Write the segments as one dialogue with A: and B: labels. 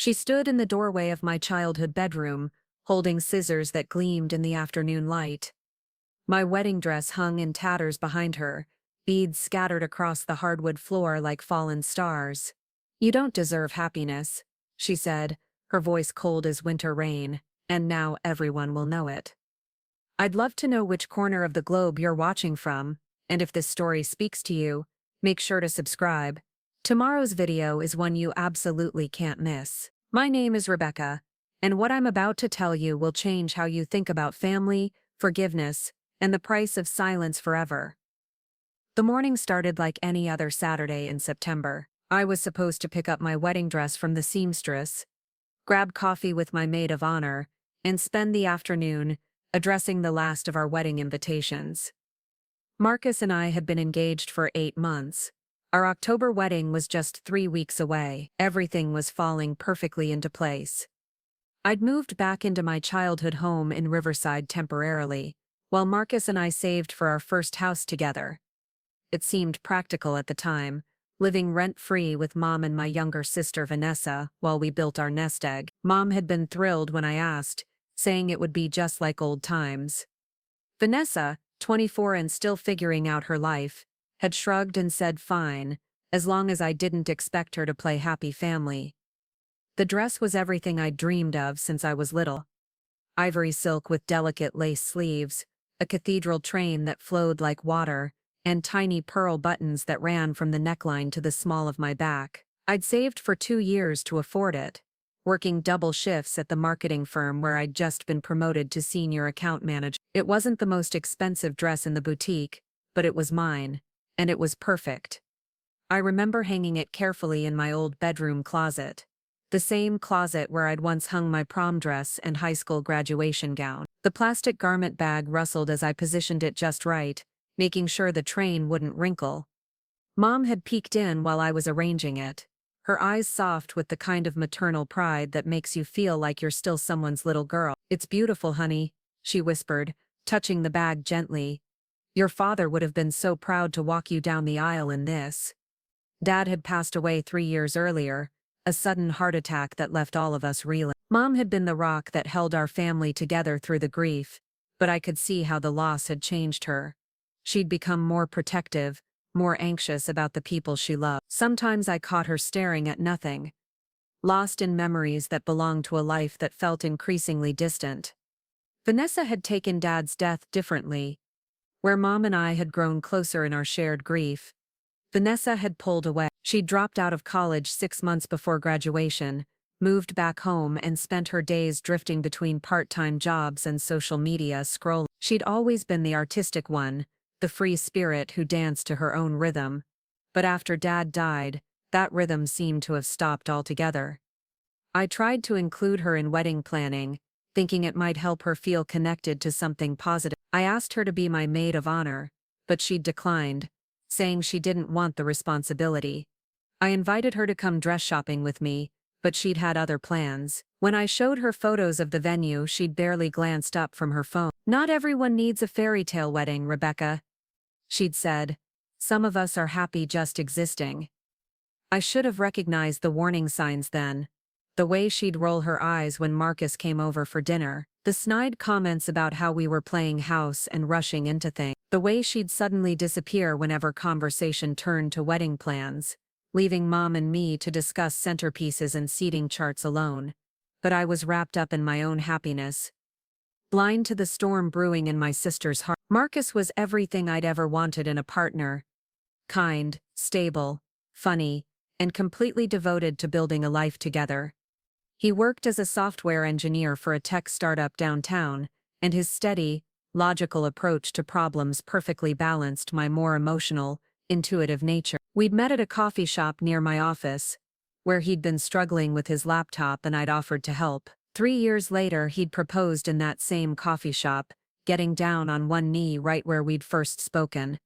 A: She stood in the doorway of my childhood bedroom, holding scissors that gleamed in the afternoon light. My wedding dress hung in tatters behind her, beads scattered across the hardwood floor like fallen stars. "You don't deserve happiness," she said, her voice cold as winter rain, "and now everyone will know it." I'd love to know which corner of the globe you're watching from, and if this story speaks to you, make sure to subscribe. Tomorrow's video is one you absolutely can't miss. My name is Rebecca, and what I'm about to tell you will change how you think about family, forgiveness, and the price of silence forever. The morning started like any other Saturday in September. I was supposed to pick up my wedding dress from the seamstress, grab coffee with my maid of honor, and spend the afternoon addressing the last of our wedding invitations. Marcus and I had been engaged for 8 months. Our October wedding was just 3 weeks away. Everything was falling perfectly into place. I'd moved back into my childhood home in Riverside temporarily, while Marcus and I saved for our first house together. It seemed practical at the time, living rent-free with Mom and my younger sister Vanessa while we built our nest egg. Mom had been thrilled when I asked, saying it would be just like old times. Vanessa, 24 and still figuring out her life, had shrugged and said fine, as long as I didn't expect her to play happy family. The dress was everything I'd dreamed of since I was little. Ivory silk with delicate lace sleeves, a cathedral train that flowed like water, and tiny pearl buttons that ran from the neckline to the small of my back. I'd saved for 2 years to afford it, working double shifts at the marketing firm where I'd just been promoted to senior account manager. It wasn't the most expensive dress in the boutique, but it was mine, and it was perfect. I remember hanging it carefully in my old bedroom closet, the same closet where I'd once hung my prom dress and high school graduation gown. The plastic garment bag rustled as I positioned it just right, making sure the train wouldn't wrinkle. Mom had peeked in while I was arranging it, her eyes soft with the kind of maternal pride that makes you feel like you're still someone's little girl. "It's beautiful, honey," she whispered, touching the bag gently. "Your father would have been so proud to walk you down the aisle in this." Dad had passed away 3 years earlier, a sudden heart attack that left all of us reeling. Mom had been the rock that held our family together through the grief, but I could see how the loss had changed her. She'd become more protective, more anxious about the people she loved. Sometimes I caught her staring at nothing, lost in memories that belonged to a life that felt increasingly distant. Vanessa had taken Dad's death differently. Where Mom and I had grown closer in our shared grief, Vanessa had pulled away. She'd dropped out of college 6 months before graduation, moved back home and spent her days drifting between part-time jobs and social media scrolling. She'd always been the artistic one, the free spirit who danced to her own rhythm. But after Dad died, that rhythm seemed to have stopped altogether. I tried to include her in wedding planning, thinking it might help her feel connected to something positive. I asked her to be my maid of honor, but she'd declined, saying she didn't want the responsibility. I invited her to come dress shopping with me, but she'd had other plans. When I showed her photos of the venue, she'd barely glanced up from her phone. "Not everyone needs a fairy tale wedding, Rebecca," she'd said. "Some of us are happy just existing." I should have recognized the warning signs then. The way she'd roll her eyes when Marcus came over for dinner, the snide comments about how we were playing house and rushing into things, the way she'd suddenly disappear whenever conversation turned to wedding plans, leaving Mom and me to discuss centerpieces and seating charts alone. But I was wrapped up in my own happiness, blind to the storm brewing in my sister's heart. Marcus was everything I'd ever wanted in a partner. Kind, stable, funny, and completely devoted to building a life together. He worked as a software engineer for a tech startup downtown, and his steady, logical approach to problems perfectly balanced my more emotional, intuitive nature. We'd met at a coffee shop near my office, where he'd been struggling with his laptop and I'd offered to help. 3 years later, he'd proposed in that same coffee shop, getting down on one knee right where we'd first spoken.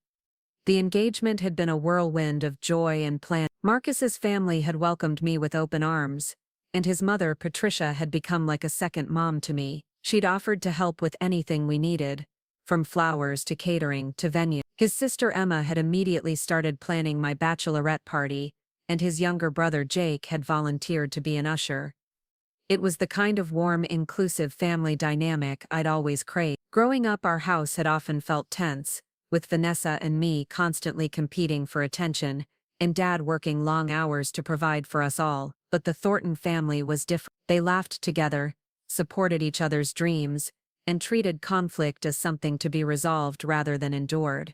A: The engagement had been a whirlwind of joy and plan. Marcus's family had welcomed me with open arms, and his mother, Patricia, had become like a second mom to me. She'd offered to help with anything we needed, from flowers to catering to venue. His sister Emma had immediately started planning my bachelorette party, and his younger brother Jake had volunteered to be an usher. It was the kind of warm, inclusive family dynamic I'd always craved. Growing up, our house had often felt tense, with Vanessa and me constantly competing for attention, and Dad working long hours to provide for us all. But the Thornton family was different. They laughed together, supported each other's dreams, and treated conflict as something to be resolved rather than endured.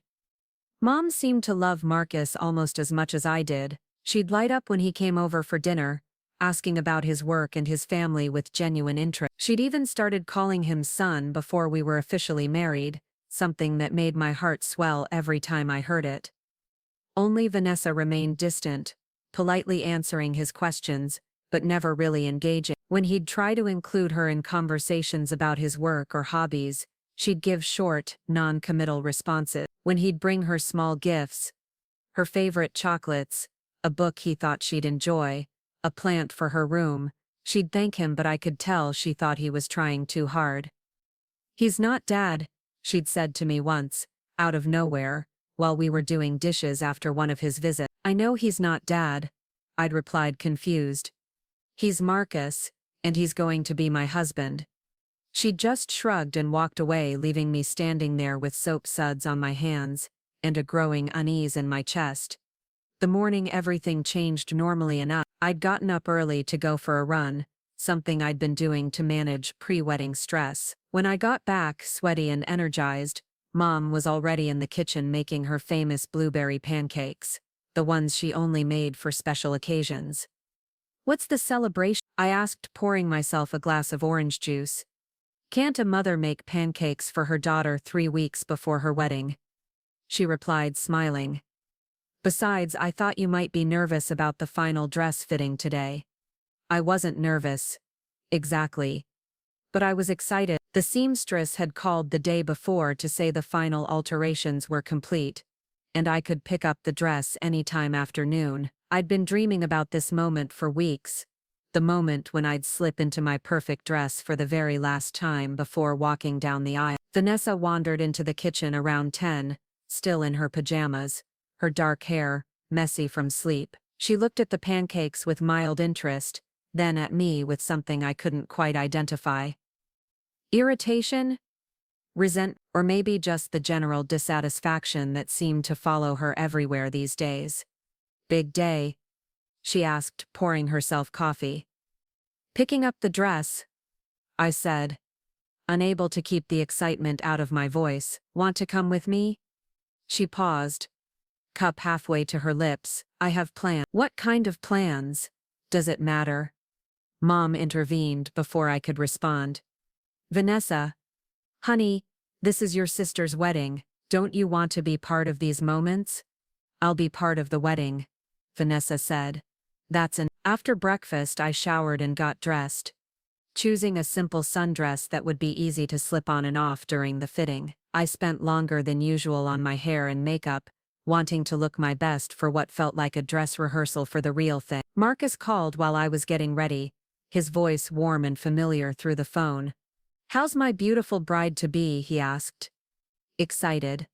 A: Mom seemed to love Marcus almost as much as I did. She'd light up when he came over for dinner, asking about his work and his family with genuine interest. She'd even started calling him son before we were officially married, something that made my heart swell every time I heard it. Only Vanessa remained distant, politely answering his questions, but never really engaging. When he'd try to include her in conversations about his work or hobbies, she'd give short, non-committal responses. When he'd bring her small gifts, her favorite chocolates, a book he thought she'd enjoy, a plant for her room, she'd thank him, but I could tell she thought he was trying too hard. "He's not Dad," she'd said to me once, out of nowhere, while we were doing dishes after one of his visits. "I know he's not Dad," I'd replied, confused. "He's Marcus, and he's going to be my husband." She just shrugged and walked away, leaving me standing there with soap suds on my hands, and a growing unease in my chest. The morning everything changed normally enough. I'd gotten up early to go for a run, something I'd been doing to manage pre-wedding stress. When I got back, sweaty and energized, Mom was already in the kitchen making her famous blueberry pancakes, the ones she only made for special occasions. "What's the celebration?" I asked, pouring myself a glass of orange juice. "Can't a mother make pancakes for her daughter 3 weeks before her wedding?" She replied, smiling. "Besides, I thought you might be nervous about the final dress fitting today." I wasn't nervous. Exactly. But I was excited. The seamstress had called the day before to say the final alterations were complete, and I could pick up the dress any time after noon. I'd been dreaming about this moment for weeks, the moment when I'd slip into my perfect dress for the very last time before walking down the aisle. Vanessa wandered into the kitchen around 10, still in her pajamas, her dark hair messy from sleep. She looked at the pancakes with mild interest, then at me with something I couldn't quite identify. Irritation? Resentment? Or maybe just the general dissatisfaction that seemed to follow her everywhere these days. "Big day?" she asked, pouring herself coffee. "Picking up the dress," I said, unable to keep the excitement out of my voice. "Want to come with me?" She paused, cup halfway to her lips. "I have plans." "What kind of plans? Does it matter?" Mom intervened before I could respond. "Vanessa, honey, this is your sister's wedding. Don't you want to be part of these moments?" "I'll be part of the wedding," Vanessa said. After breakfast, I showered and got dressed, choosing a simple sundress that would be easy to slip on and off during the fitting. I spent longer than usual on my hair and makeup, wanting to look my best for what felt like a dress rehearsal for the real thing. Marcus called while I was getting ready, his voice warm and familiar through the phone. "How's my beautiful bride-to-be?" he asked. "Excited,"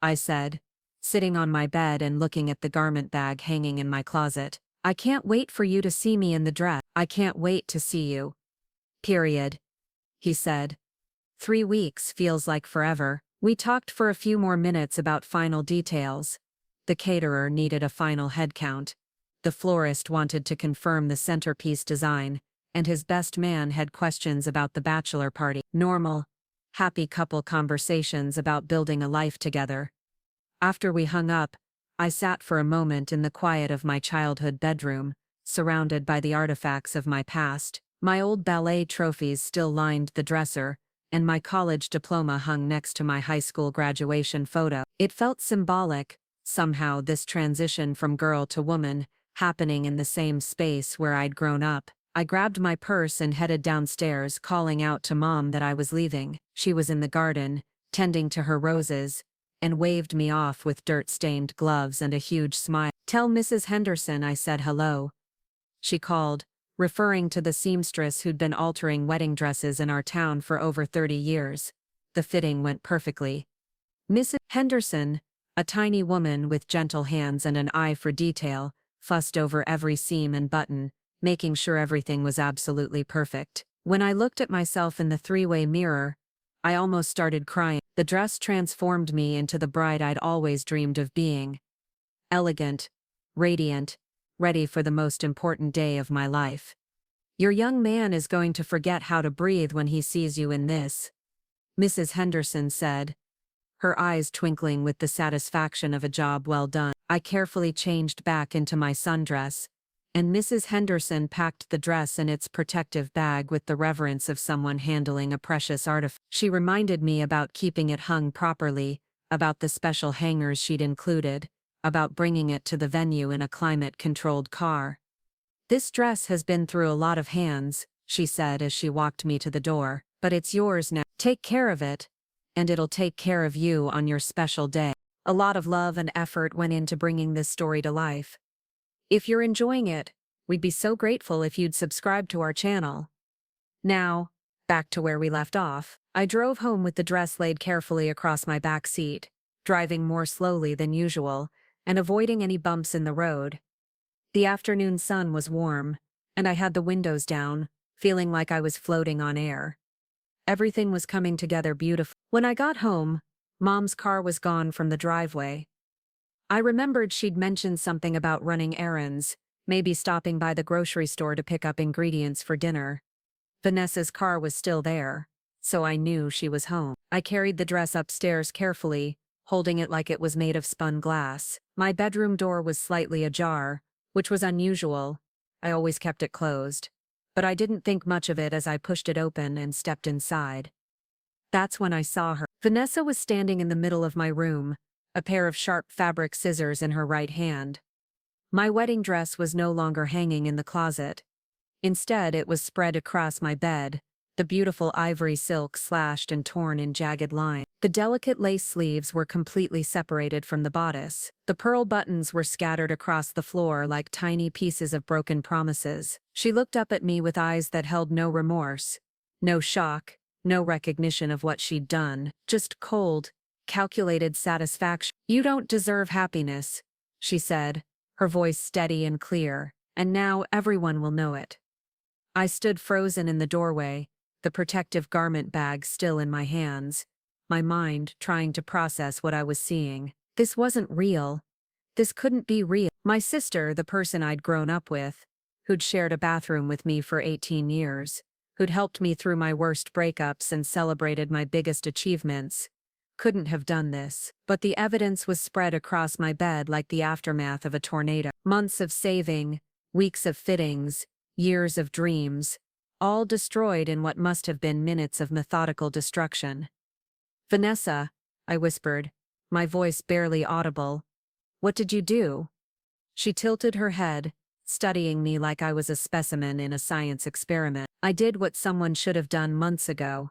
A: I said, sitting on my bed and looking at the garment bag hanging in my closet. "I can't wait for you to see me in the dress." "I can't wait to see you. Period," he said. 3 weeks feels like forever. We talked for a few more minutes about final details. The caterer needed a final head count. The florist wanted to confirm the centerpiece design, and his best man had questions about the bachelor party. Normal, happy couple conversations about building a life together. After we hung up, I sat for a moment in the quiet of my childhood bedroom, surrounded by the artifacts of my past. My old ballet trophies still lined the dresser, and my college diploma hung next to my high school graduation photo. It felt symbolic, somehow, this transition from girl to woman, happening in the same space where I'd grown up. I grabbed my purse and headed downstairs, calling out to Mom that I was leaving. She was in the garden, tending to her roses, and waved me off with dirt-stained gloves and a huge smile. "Tell Mrs. Henderson I said hello," she called, referring to the seamstress who'd been altering wedding dresses in our town for over 30 years. The fitting went perfectly. Mrs. Henderson, a tiny woman with gentle hands and an eye for detail, fussed over every seam and button, making sure everything was absolutely perfect. When I looked at myself in the three-way mirror, I almost started crying. The dress transformed me into the bride I'd always dreamed of being. Elegant, radiant, ready for the most important day of my life. Your young man is going to forget how to breathe when he sees you in this, Mrs. Henderson said, her eyes twinkling with the satisfaction of a job well done. I carefully changed back into my sundress, and Mrs. Henderson packed the dress in its protective bag with the reverence of someone handling a precious artifact. She reminded me about keeping it hung properly, about the special hangers she'd included, about bringing it to the venue in a climate-controlled car. This dress has been through a lot of hands, she said as she walked me to the door, but it's yours now. Take care of it, and it'll take care of you on your special day. A lot of love and effort went into bringing this story to life. If you're enjoying it, we'd be so grateful if you'd subscribe to our channel. Now, back to where we left off. I drove home with the dress laid carefully across my back seat, driving more slowly than usual, and avoiding any bumps in the road. The afternoon sun was warm, and I had the windows down, feeling like I was floating on air. Everything was coming together beautifully. When I got home, Mom's car was gone from the driveway. I remembered she'd mentioned something about running errands, maybe stopping by the grocery store to pick up ingredients for dinner. Vanessa's car was still there, so I knew she was home. I carried the dress upstairs carefully, holding it like it was made of spun glass. My bedroom door was slightly ajar, which was unusual. I always kept it closed. But I didn't think much of it as I pushed it open and stepped inside. That's when I saw her. Vanessa was standing in the middle of my room, a pair of sharp fabric scissors in her right hand. My wedding dress was no longer hanging in the closet. Instead, it was spread across my bed, the beautiful ivory silk slashed and torn in jagged lines. The delicate lace sleeves were completely separated from the bodice. The pearl buttons were scattered across the floor like tiny pieces of broken promises. She looked up at me with eyes that held no remorse, no shock, no recognition of what she'd done, just cold, calculated satisfaction. "You don't deserve happiness," she said, her voice steady and clear, "and now everyone will know it." I stood frozen in the doorway, the protective garment bag still in my hands, my mind trying to process what I was seeing. This wasn't real. This couldn't be real. My sister, the person I'd grown up with, who'd shared a bathroom with me for 18 years, who'd helped me through my worst breakups and celebrated my biggest achievements, couldn't have done this. But the evidence was spread across my bed like the aftermath of a tornado. Months of saving, weeks of fittings, years of dreams, all destroyed in what must have been minutes of methodical destruction. "Vanessa," I whispered, my voice barely audible, "what did you do?" She tilted her head, studying me like I was a specimen in a science experiment. "I did what someone should have done months ago.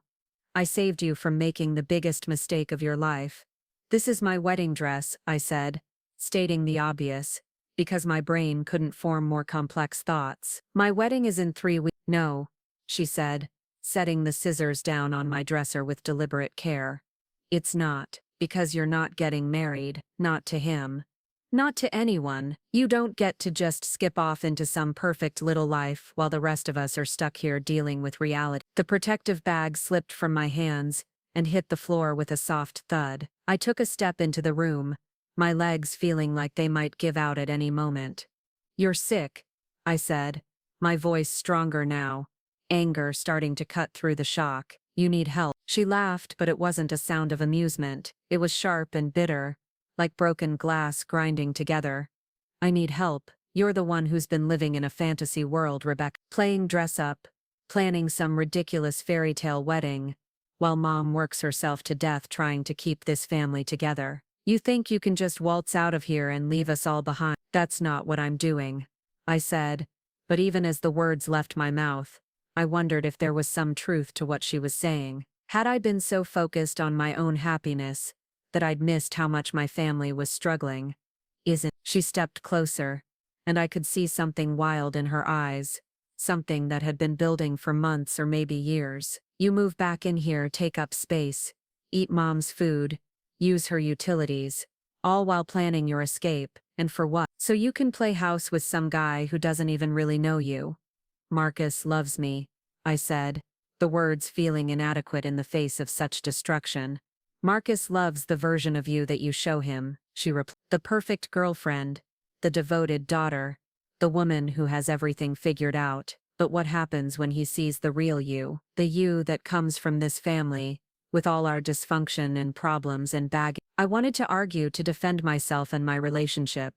A: I saved you from making the biggest mistake of your life. This is my wedding dress," I said, stating the obvious, because my brain couldn't form more complex thoughts. "My wedding is in 3 weeks. "No," she said, setting the scissors down on my dresser with deliberate care. "It's not, because you're not getting married, not to him. Not to anyone. You don't get to just skip off into some perfect little life while the rest of us are stuck here dealing with reality." The protective bag slipped from my hands and hit the floor with a soft thud. I took a step into the room, my legs feeling like they might give out at any moment. "You're sick," I said, my voice stronger now, anger starting to cut through the shock. "You need help." She laughed, but it wasn't a sound of amusement. It was sharp and bitter, like broken glass grinding together. "I need help. You're the one who's been living in a fantasy world, Rebecca. Playing dress up, planning some ridiculous fairy tale wedding, while Mom works herself to death trying to keep this family together. You think you can just waltz out of here and leave us all behind." "That's not what I'm doing," I said, but even as the words left my mouth, I wondered if there was some truth to what she was saying. Had I been so focused on my own happiness that I'd missed how much my family was struggling? She stepped closer, and I could see something wild in her eyes, something that had been building for months or maybe years. "You move back in here, take up space, eat Mom's food, use her utilities, all while planning your escape, and for what? So you can play house with some guy who doesn't even really know you. Marcus loves me, I said, the words feeling inadequate in the face of such destruction. Marcus loves the version of you that you show him, she replied. The perfect girlfriend, the devoted daughter, the woman who has everything figured out. But what happens when he sees the real you, the you that comes from this family, with all our dysfunction and problems and baggage? I wanted to argue to defend myself and my relationship,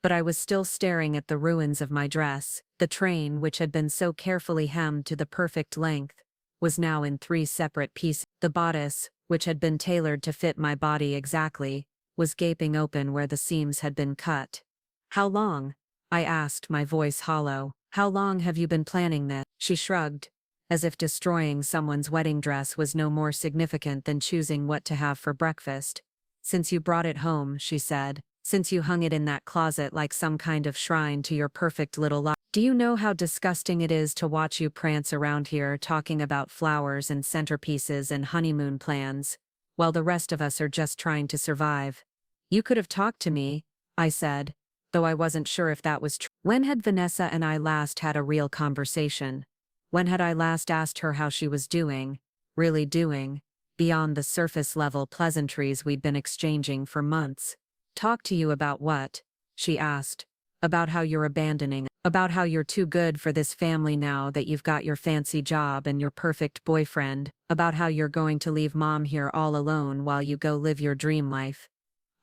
A: but I was still staring at the ruins of my dress. The train, which had been so carefully hemmed to the perfect length, was now in 3 separate pieces. The bodice, which had been tailored to fit my body exactly, was gaping open where the seams had been cut. How long? I asked, my voice hollow. How long have you been planning this? She shrugged, as if destroying someone's wedding dress was no more significant than choosing what to have for breakfast. Since you brought it home, she said. Since you hung it in that closet like some kind of shrine to your perfect little life. Do you know how disgusting it is to watch you prance around here talking about flowers and centerpieces and honeymoon plans, while the rest of us are just trying to survive? You could have talked to me, I said, though I wasn't sure if that was true. When had Vanessa and I last had a real conversation? When had I last asked her how she was doing, really doing, beyond the surface-level pleasantries we'd been exchanging for months? Talk to you about what? She asked. About how you're abandoning, about how you're too good for this family now that you've got your fancy job and your perfect boyfriend, about how you're going to leave mom here all alone while you go live your dream life.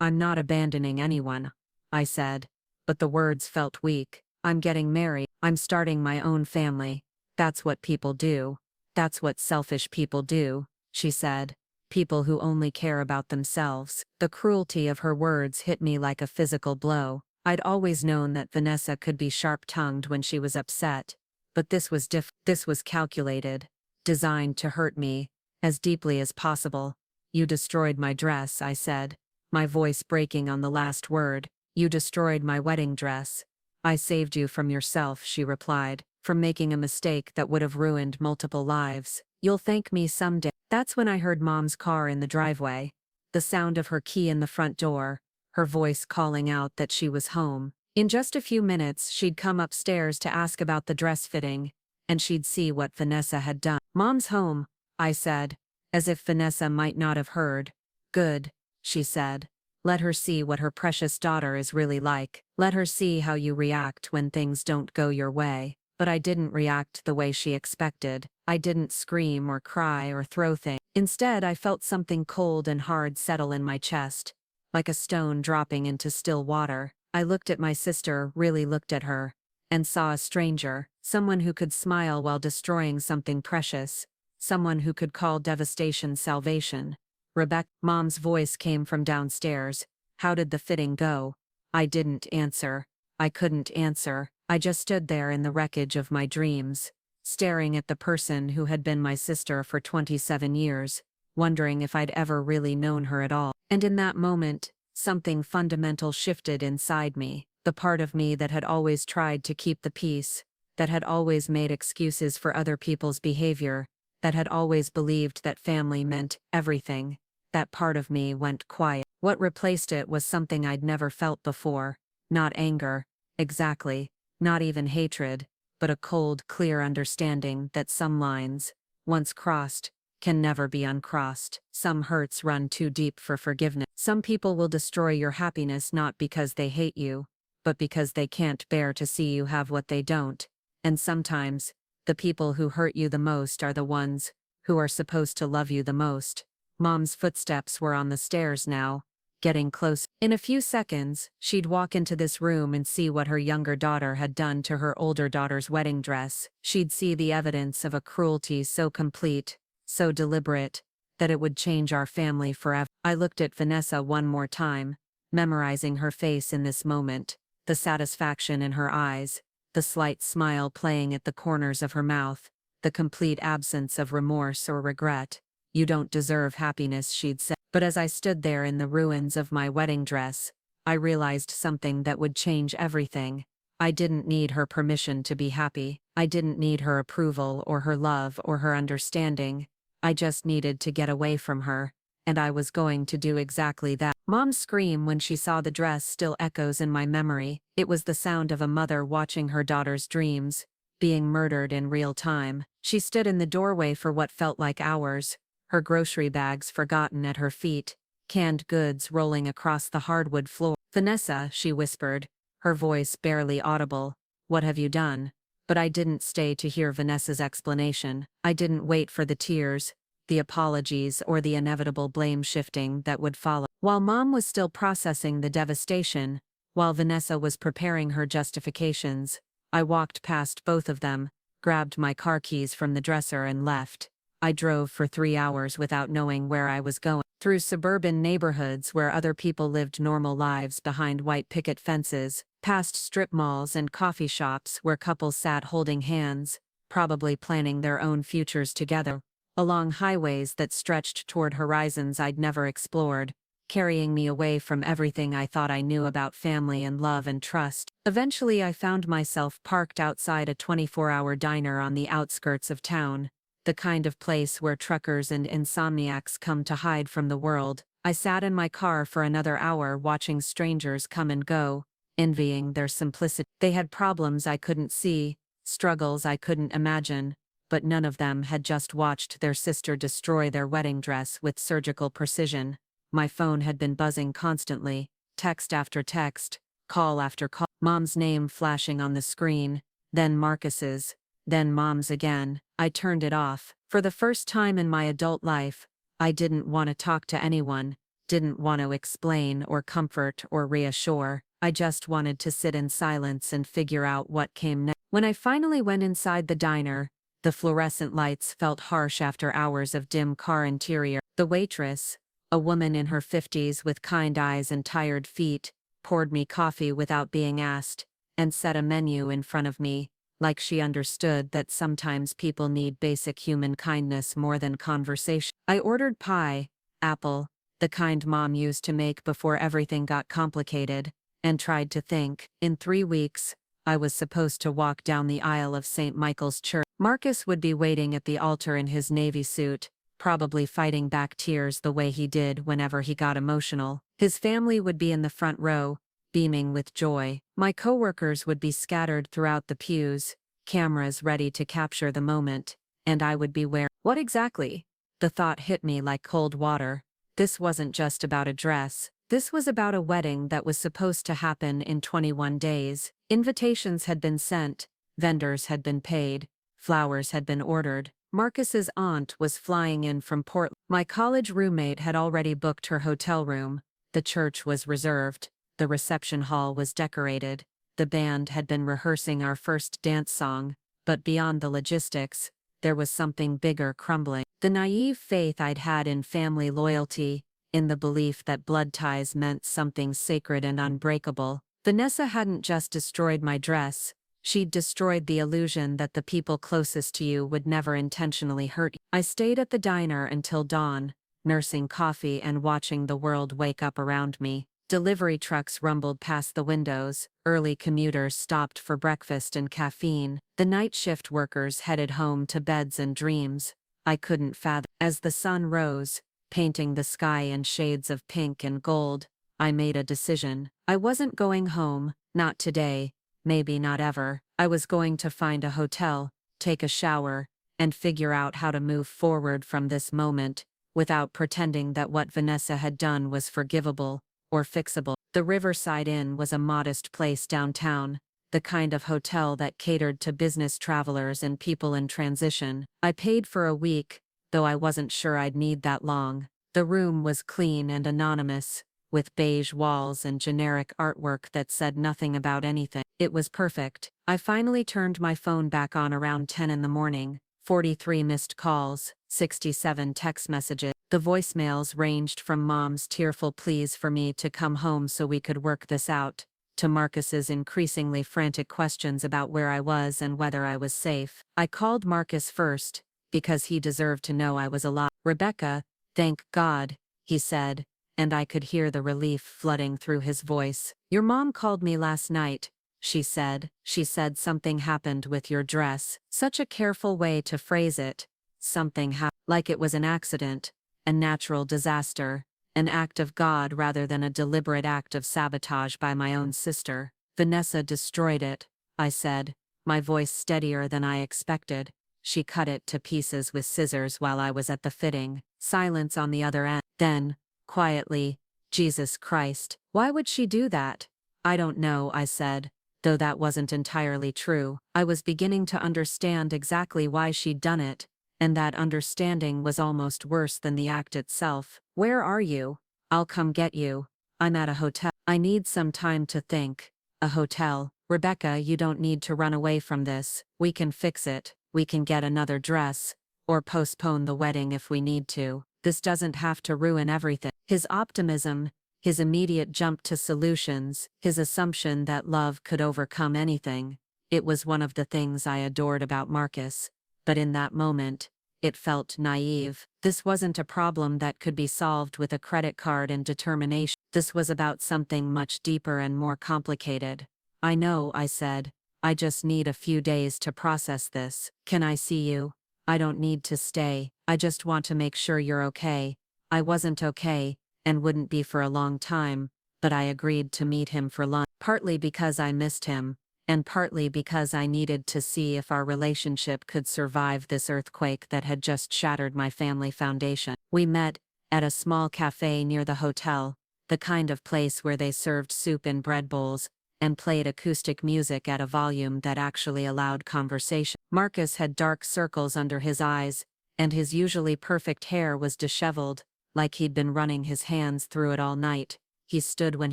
A: I'm not abandoning anyone, I said, but the words felt weak. I'm getting married. I'm starting my own family. That's what people do. That's what selfish people do, she said. People who only care about themselves. The cruelty of her words hit me like a physical blow. I'd always known that Vanessa could be sharp-tongued when she was upset, but this was this was calculated, designed to hurt me, as deeply as possible. You destroyed my dress, I said, my voice breaking on the last word. You destroyed my wedding dress. I saved you from yourself, she replied, from making a mistake that would have ruined multiple lives. You'll thank me someday. That's when I heard Mom's car in the driveway, the sound of her key in the front door, her voice calling out that she was home. In just a few minutes she'd come upstairs to ask about the dress fitting, and she'd see what Vanessa had done. Mom's home, I said, as if Vanessa might not have heard. Good, she said. Let her see what her precious daughter is really like. Let her see how you react when things don't go your way. But I didn't react the way she expected. I didn't scream or cry or throw things. Instead, I felt something cold and hard settle in my chest, like a stone dropping into still water. I looked at my sister, really looked at her, and saw a stranger, someone who could smile while destroying something precious, someone who could call devastation salvation. Rebecca. Mom's voice came from downstairs. How did the fitting go? I didn't answer. I couldn't answer. I just stood there in the wreckage of my dreams, staring at the person who had been my sister for 27 years, wondering if I'd ever really known her at all. And in that moment, something fundamental shifted inside me. The part of me that had always tried to keep the peace, that had always made excuses for other people's behavior, that had always believed that family meant everything, that part of me went quiet. What replaced it was something I'd never felt before. Not anger, exactly, not even hatred, but a cold, clear understanding that some lines, once crossed, can never be uncrossed. Some hurts run too deep for forgiveness. Some people will destroy your happiness not because they hate you, but because they can't bear to see you have what they don't. And sometimes, the people who hurt you the most are the ones who are supposed to love you the most. Mom's footsteps were on the stairs now, getting close. In a few seconds, she'd walk into this room and see what her younger daughter had done to her older daughter's wedding dress. She'd see the evidence of a cruelty so complete, so deliberate, that it would change our family forever. I looked at Vanessa one more time, memorizing her face in this moment, the satisfaction in her eyes, the slight smile playing at the corners of her mouth, the complete absence of remorse or regret. You don't deserve happiness, she'd said. But as I stood there in the ruins of my wedding dress, I realized something that would change everything. I didn't need her permission to be happy. I didn't need her approval or her love or her understanding. I just needed to get away from her, and I was going to do exactly that. Mom's scream when she saw the dress still echoes in my memory. It was the sound of a mother watching her daughter's dreams, being murdered in real time. She stood in the doorway for what felt like hours, her grocery bags forgotten at her feet, canned goods rolling across the hardwood floor. "Vanessa," she whispered, her voice barely audible, "what have you done?" But I didn't stay to hear Vanessa's explanation. I didn't wait for the tears, the apologies, or the inevitable blame shifting that would follow. While Mom was still processing the devastation, while Vanessa was preparing her justifications, I walked past both of them, grabbed my car keys from the dresser and left. I drove for 3 hours without knowing where I was going. Through suburban neighborhoods where other people lived normal lives behind white picket fences, past strip malls and coffee shops where couples sat holding hands, probably planning their own futures together, along highways that stretched toward horizons I'd never explored, carrying me away from everything I thought I knew about family and love and trust. Eventually I found myself parked outside a 24-hour diner on the outskirts of town, the kind of place where truckers and insomniacs come to hide from the world. I sat in my car for another hour watching strangers come and go, envying their simplicity. They had problems I couldn't see, struggles I couldn't imagine, but none of them had just watched their sister destroy their wedding dress with surgical precision. My phone had been buzzing constantly, text after text, call after call, Mom's name flashing on the screen, then Marcus's, then Mom's again. I turned it off. For the first time in my adult life, I didn't want to talk to anyone, didn't want to explain or comfort or reassure. I just wanted to sit in silence and figure out what came next. When I finally went inside the diner, the fluorescent lights felt harsh after hours of dim car interior. The waitress, a woman in her 50s with kind eyes and tired feet, poured me coffee without being asked, and set a menu in front of me, like she understood that sometimes people need basic human kindness more than conversation. I ordered pie, apple, the kind Mom used to make before everything got complicated, and tried to think. In 3 weeks, I was supposed to walk down the aisle of St. Michael's Church. Marcus would be waiting at the altar in his navy suit, probably fighting back tears the way he did whenever he got emotional. His family would be in the front row, beaming with joy. My coworkers would be scattered throughout the pews, cameras ready to capture the moment, and I would be wearing. What exactly? The thought hit me like cold water. This wasn't just about a dress. This was about a wedding that was supposed to happen in 21 days. Invitations had been sent, vendors had been paid, flowers had been ordered. Marcus's aunt was flying in from Portland. My college roommate had already booked her hotel room. The church was reserved. The reception hall was decorated. The band had been rehearsing our first dance song, but beyond the logistics, there was something bigger crumbling. The naive faith I'd had in family loyalty, in the belief that blood ties meant something sacred and unbreakable. Vanessa hadn't just destroyed my dress, she'd destroyed the illusion that the people closest to you would never intentionally hurt you. I stayed at the diner until dawn, nursing coffee and watching the world wake up around me. Delivery trucks rumbled past the windows, early commuters stopped for breakfast and caffeine, the night shift workers headed home to beds and dreams. I couldn't fathom. As the sun rose, painting the sky in shades of pink and gold, I made a decision. I wasn't going home, not today, maybe not ever. I was going to find a hotel, take a shower, and figure out how to move forward from this moment, without pretending that what Vanessa had done was forgivable or fixable. The Riverside Inn was a modest place downtown, the kind of hotel that catered to business travelers and people in transition. I paid for a week, though I wasn't sure I'd need that long. The room was clean and anonymous, with beige walls and generic artwork that said nothing about anything. It was perfect. I finally turned my phone back on around 10 in the morning. 43 missed calls, 67 text messages. The voicemails ranged from Mom's tearful pleas for me to come home so we could work this out, to Marcus's increasingly frantic questions about where I was and whether I was safe. I called Marcus first, because he deserved to know I was alive. "Rebecca, thank God," he said, and I could hear the relief flooding through his voice. "Your mom called me last night," she said. "She said something happened with your dress." Such a careful way to phrase it. Something happened. Like it was an accident, a natural disaster, an act of God rather than a deliberate act of sabotage by my own sister. "Vanessa destroyed it," I said, my voice steadier than I expected. She cut it to pieces with scissors while I was at the fitting. Silence on the other end. Then, quietly, Jesus Christ, why would she do that? I don't know, I said, though that wasn't entirely true. I was beginning to understand exactly why she'd done it, and that understanding was almost worse than the act itself. Where are you? I'll come get you. I'm at a hotel. I need some time to think. A hotel. Rebecca, you don't need to run away from this. We can fix it. We can get another dress. Or postpone the wedding if we need to. This doesn't have to ruin everything. His optimism, his immediate jump to solutions, his assumption that love could overcome anything. It was one of the things I adored about Marcus. But in that moment, it felt naive. This wasn't a problem that could be solved with a credit card and determination. This was about something much deeper and more complicated. I know, I said. I just need a few days to process this. Can I see you? I don't need to stay. I just want to make sure you're okay. I wasn't okay, and wouldn't be for a long time, but I agreed to meet him for lunch. Partly because I missed him, and partly because I needed to see if our relationship could survive this earthquake that had just shattered my family foundation. We met at a small cafe near the hotel, the kind of place where they served soup in bread bowls, and played acoustic music at a volume that actually allowed conversation. Marcus had dark circles under his eyes, and his usually perfect hair was disheveled, like he'd been running his hands through it all night. He stood when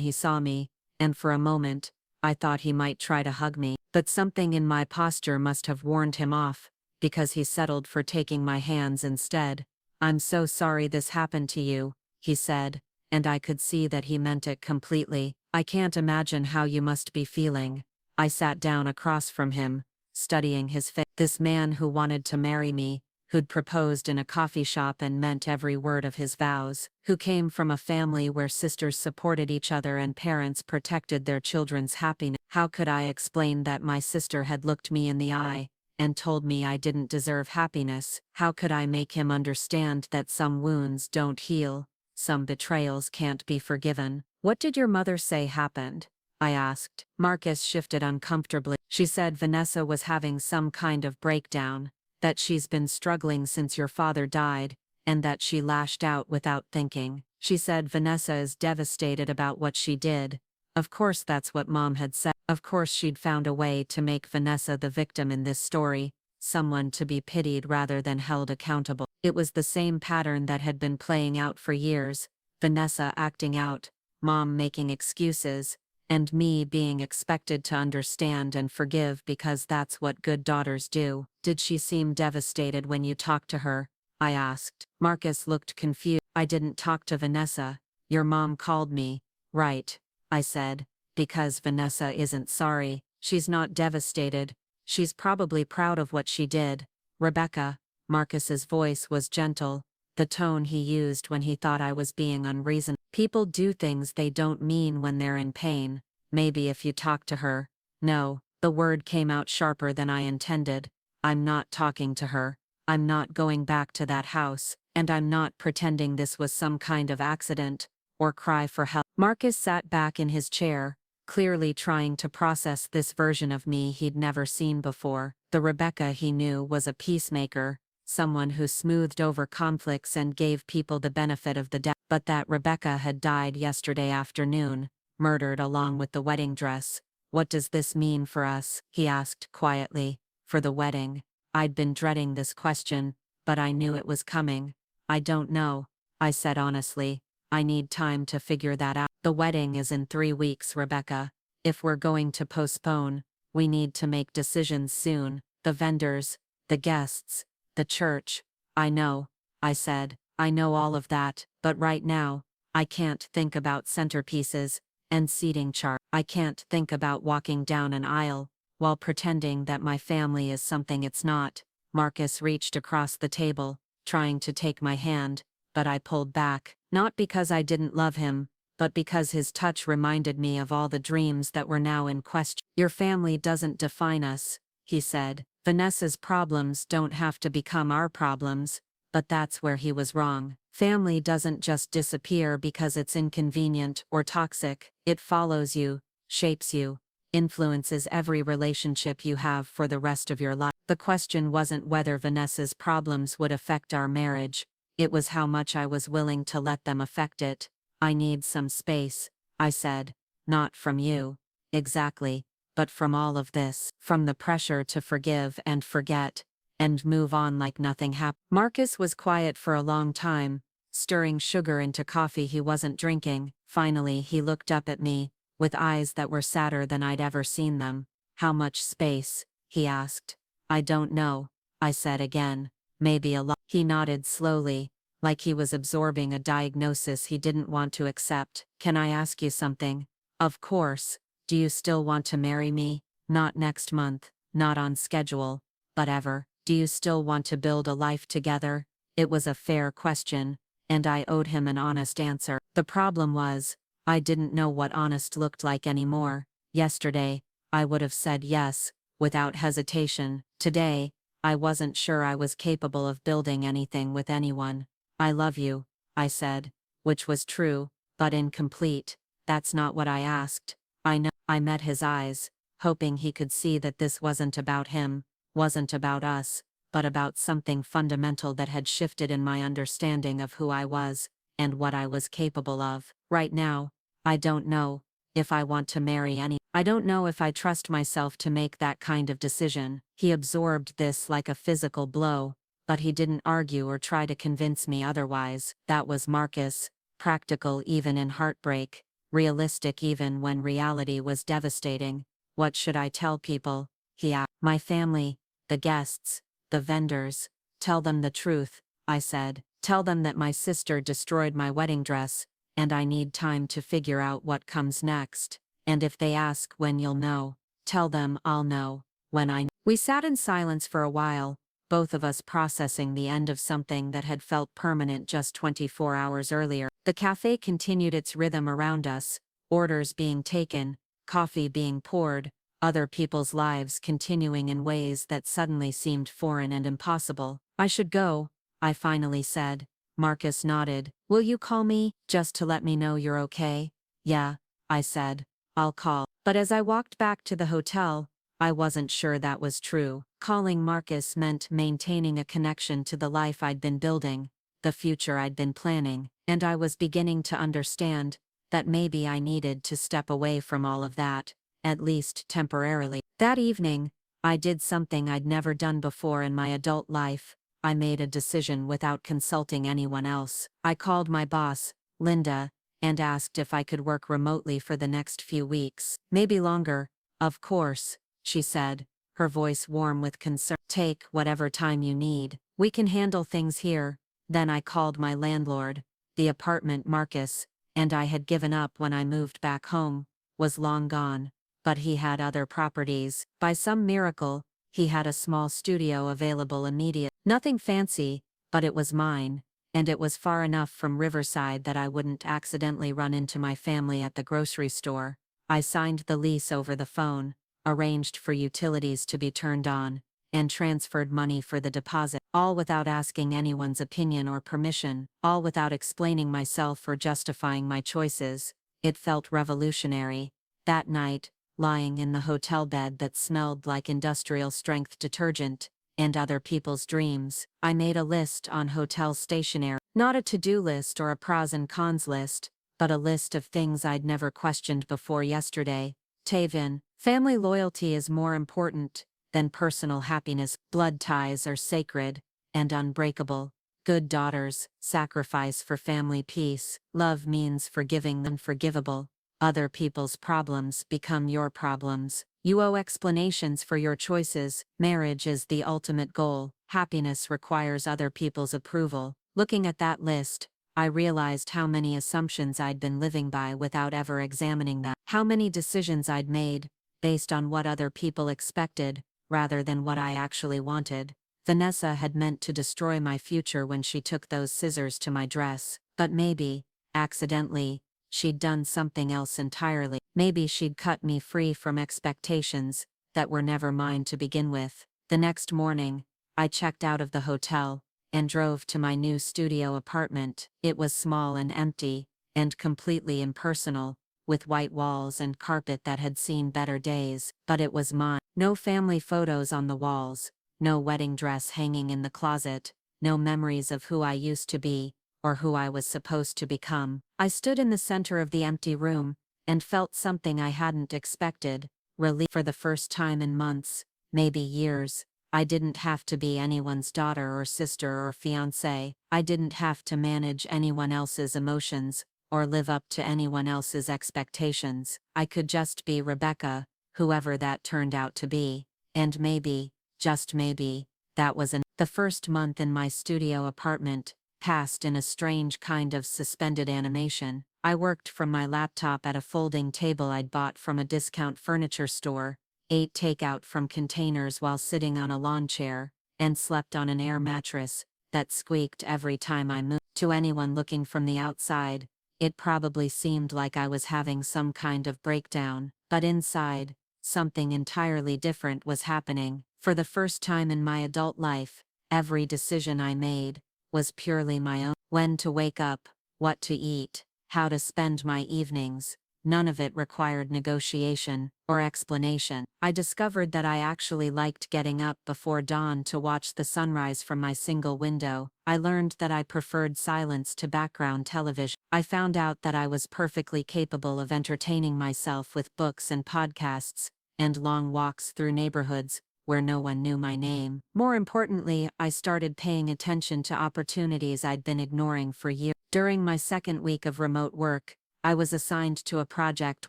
A: he saw me, and for a moment, I thought he might try to hug me, but something in my posture must have warned him off, because he settled for taking my hands instead. I'm so sorry this happened to you, he said, and I could see that he meant it completely. I can't imagine how you must be feeling. I sat down across from him, studying his face. This man who wanted to marry me, who'd proposed in a coffee shop and meant every word of his vows, who came from a family where sisters supported each other and parents protected their children's happiness. How could I explain that my sister had looked me in the eye and told me I didn't deserve happiness? How could I make him understand that some wounds don't heal, some betrayals can't be forgiven? What did your mother say happened? I asked. Marcus shifted uncomfortably. She said Vanessa was having some kind of breakdown, that she's been struggling since your father died, and that she lashed out without thinking. She said Vanessa is devastated about what she did. Of course that's what Mom had said. Of course she'd found a way to make Vanessa the victim in this story, someone to be pitied rather than held accountable. It was the same pattern that had been playing out for years, Vanessa acting out, Mom making excuses, and me being expected to understand and forgive because that's what good daughters do. Did she seem devastated when you talked to her? I asked. Marcus looked confused. I didn't talk to Vanessa. Your mom called me. Right, I said, because Vanessa isn't sorry. She's not devastated. She's probably proud of what she did. Rebecca. Marcus's voice was gentle, the tone he used when he thought I was being unreasonable. People do things they don't mean when they're in pain. Maybe if you talk to her. No, the word came out sharper than I intended. I'm not talking to her. I'm not going back to that house, and I'm not pretending this was some kind of accident, or cry for help. Marcus sat back in his chair, clearly trying to process this version of me he'd never seen before. The Rebecca he knew was a peacemaker, someone who smoothed over conflicts and gave people the benefit of the doubt. But that Rebecca had died yesterday afternoon, murdered along with the wedding dress. What does this mean for us? He asked quietly. For the wedding. I'd been dreading this question, but I knew it was coming. I don't know, I said honestly. I need time to figure that out. The wedding is in 3 weeks, Rebecca. If we're going to postpone, we need to make decisions soon. The vendors, the guests, the church. I know, I said. I know all of that, but right now, I can't think about centerpieces and seating chart. I can't think about walking down an aisle while pretending that my family is something it's not. Marcus reached across the table, trying to take my hand, but I pulled back, not because I didn't love him, but because his touch reminded me of all the dreams that were now in question. Your family doesn't define us, he said. Vanessa's problems don't have to become our problems. But that's where he was wrong. Family doesn't just disappear because it's inconvenient or toxic. It follows you, shapes you, influences every relationship you have for the rest of your life. The question wasn't whether Vanessa's problems would affect our marriage, it was how much I was willing to let them affect it. I need some space, I said. Not from you, exactly, but from all of this, from the pressure to forgive and forget, and move on like nothing happened. Marcus was quiet for a long time, stirring sugar into coffee he wasn't drinking. Finally, he looked up at me, with eyes that were sadder than I'd ever seen them. How much space? He asked. I don't know, I said again. Maybe a lot. He nodded slowly, like he was absorbing a diagnosis he didn't want to accept. Can I ask you something? Of course. Do you still want to marry me? Not next month, not on schedule, but ever. Do you still want to build a life together? It was a fair question, and I owed him an honest answer. The problem was, I didn't know what honest looked like anymore. Yesterday, I would have said yes, without hesitation. Today, I wasn't sure I was capable of building anything with anyone. I love you, I said, which was true, but incomplete. That's not what I asked. I know. I met his eyes, hoping he could see that this wasn't about him, wasn't about us, but about something fundamental that had shifted in my understanding of who I was, and what I was capable of. Right now, I don't know if I want to marry any. I don't know if I trust myself to make that kind of decision. He absorbed this like a physical blow, but he didn't argue or try to convince me otherwise. That was Marcus, practical even in heartbreak, realistic even when reality was devastating. What should I tell people? He asked. My family, the guests, the vendors. Tell them the truth, I said. Tell them that my sister destroyed my wedding dress, and I need time to figure out what comes next. And if they ask when you'll know, tell them I'll know when I know. We sat in silence for a while, both of us processing the end of something that had felt permanent just 24 hours earlier. The cafe continued its rhythm around us, orders being taken, coffee being poured, other people's lives continuing in ways that suddenly seemed foreign and impossible. I should go, I finally said. Marcus nodded. Will you call me, just to let me know you're okay? Yeah, I said. I'll call. But as I walked back to the hotel, I wasn't sure that was true. Calling Marcus meant maintaining a connection to the life I'd been building, the future I'd been planning, and I was beginning to understand that maybe I needed to step away from all of that, at least temporarily. That evening, I did something I'd never done before in my adult life. I made a decision without consulting anyone else. I called my boss, Linda, and asked if I could work remotely for the next few weeks. Maybe longer, of course, she said, her voice warm with concern. Take whatever time you need. We can handle things here. Then I called my landlord. The apartment Marcus and I had given up when I moved back home was long gone, but he had other properties. By some miracle, he had a small studio available immediately. Nothing fancy, but it was mine, and it was far enough from Riverside that I wouldn't accidentally run into my family at the grocery store. I signed the lease over the phone, arranged for utilities to be turned on, and transferred money for the deposit, all without asking anyone's opinion or permission, all without explaining myself or justifying my choices. It felt revolutionary. That night, lying in the hotel bed that smelled like industrial-strength detergent, and other people's dreams, I made a list on hotel stationery. Not a to-do list or a pros and cons list, but a list of things I'd never questioned before yesterday. Tavin, family loyalty is more important than personal happiness. Blood ties are sacred and unbreakable. Good daughters, sacrifice for family peace. Love means forgiving the unforgivable. Other people's problems become your problems. You owe explanations for your choices. Marriage is the ultimate goal. Happiness requires other people's approval. Looking at that list, I realized how many assumptions I'd been living by without ever examining them. How many decisions I'd made, based on what other people expected, rather than what I actually wanted. Vanessa had meant to destroy my future when she took those scissors to my dress, but maybe, accidentally, she'd done something else entirely. Maybe she'd cut me free from expectations that were never mine to begin with. The next morning, I checked out of the hotel and drove to my new studio apartment. It was small and empty, and completely impersonal, with white walls and carpet that had seen better days, but it was mine. No family photos on the walls, no wedding dress hanging in the closet, no memories of who I used to be, or who I was supposed to become. I stood in the center of the empty room, and felt something I hadn't expected, relief. For the first time in months, maybe years, I didn't have to be anyone's daughter or sister or fiancée. I didn't have to manage anyone else's emotions, or live up to anyone else's expectations. I could just be Rebecca, whoever that turned out to be, and maybe, just maybe, that was the first month in my studio apartment passed in a strange kind of suspended animation. I worked from my laptop at a folding table I'd bought from a discount furniture store, ate takeout from containers while sitting on a lawn chair, and slept on an air mattress that squeaked every time I moved. To anyone looking from the outside, it probably seemed like I was having some kind of breakdown, but inside, something entirely different was happening. For the first time in my adult life, every decision I made was purely my own. When to wake up, what to eat, how to spend my evenings, none of it required negotiation or explanation. I discovered that I actually liked getting up before dawn to watch the sunrise from my single window. I learned that I preferred silence to background television. I found out that I was perfectly capable of entertaining myself with books and podcasts, and long walks through neighborhoods where no one knew my name. More importantly, I started paying attention to opportunities I'd been ignoring for years. During my second week of remote work, I was assigned to a project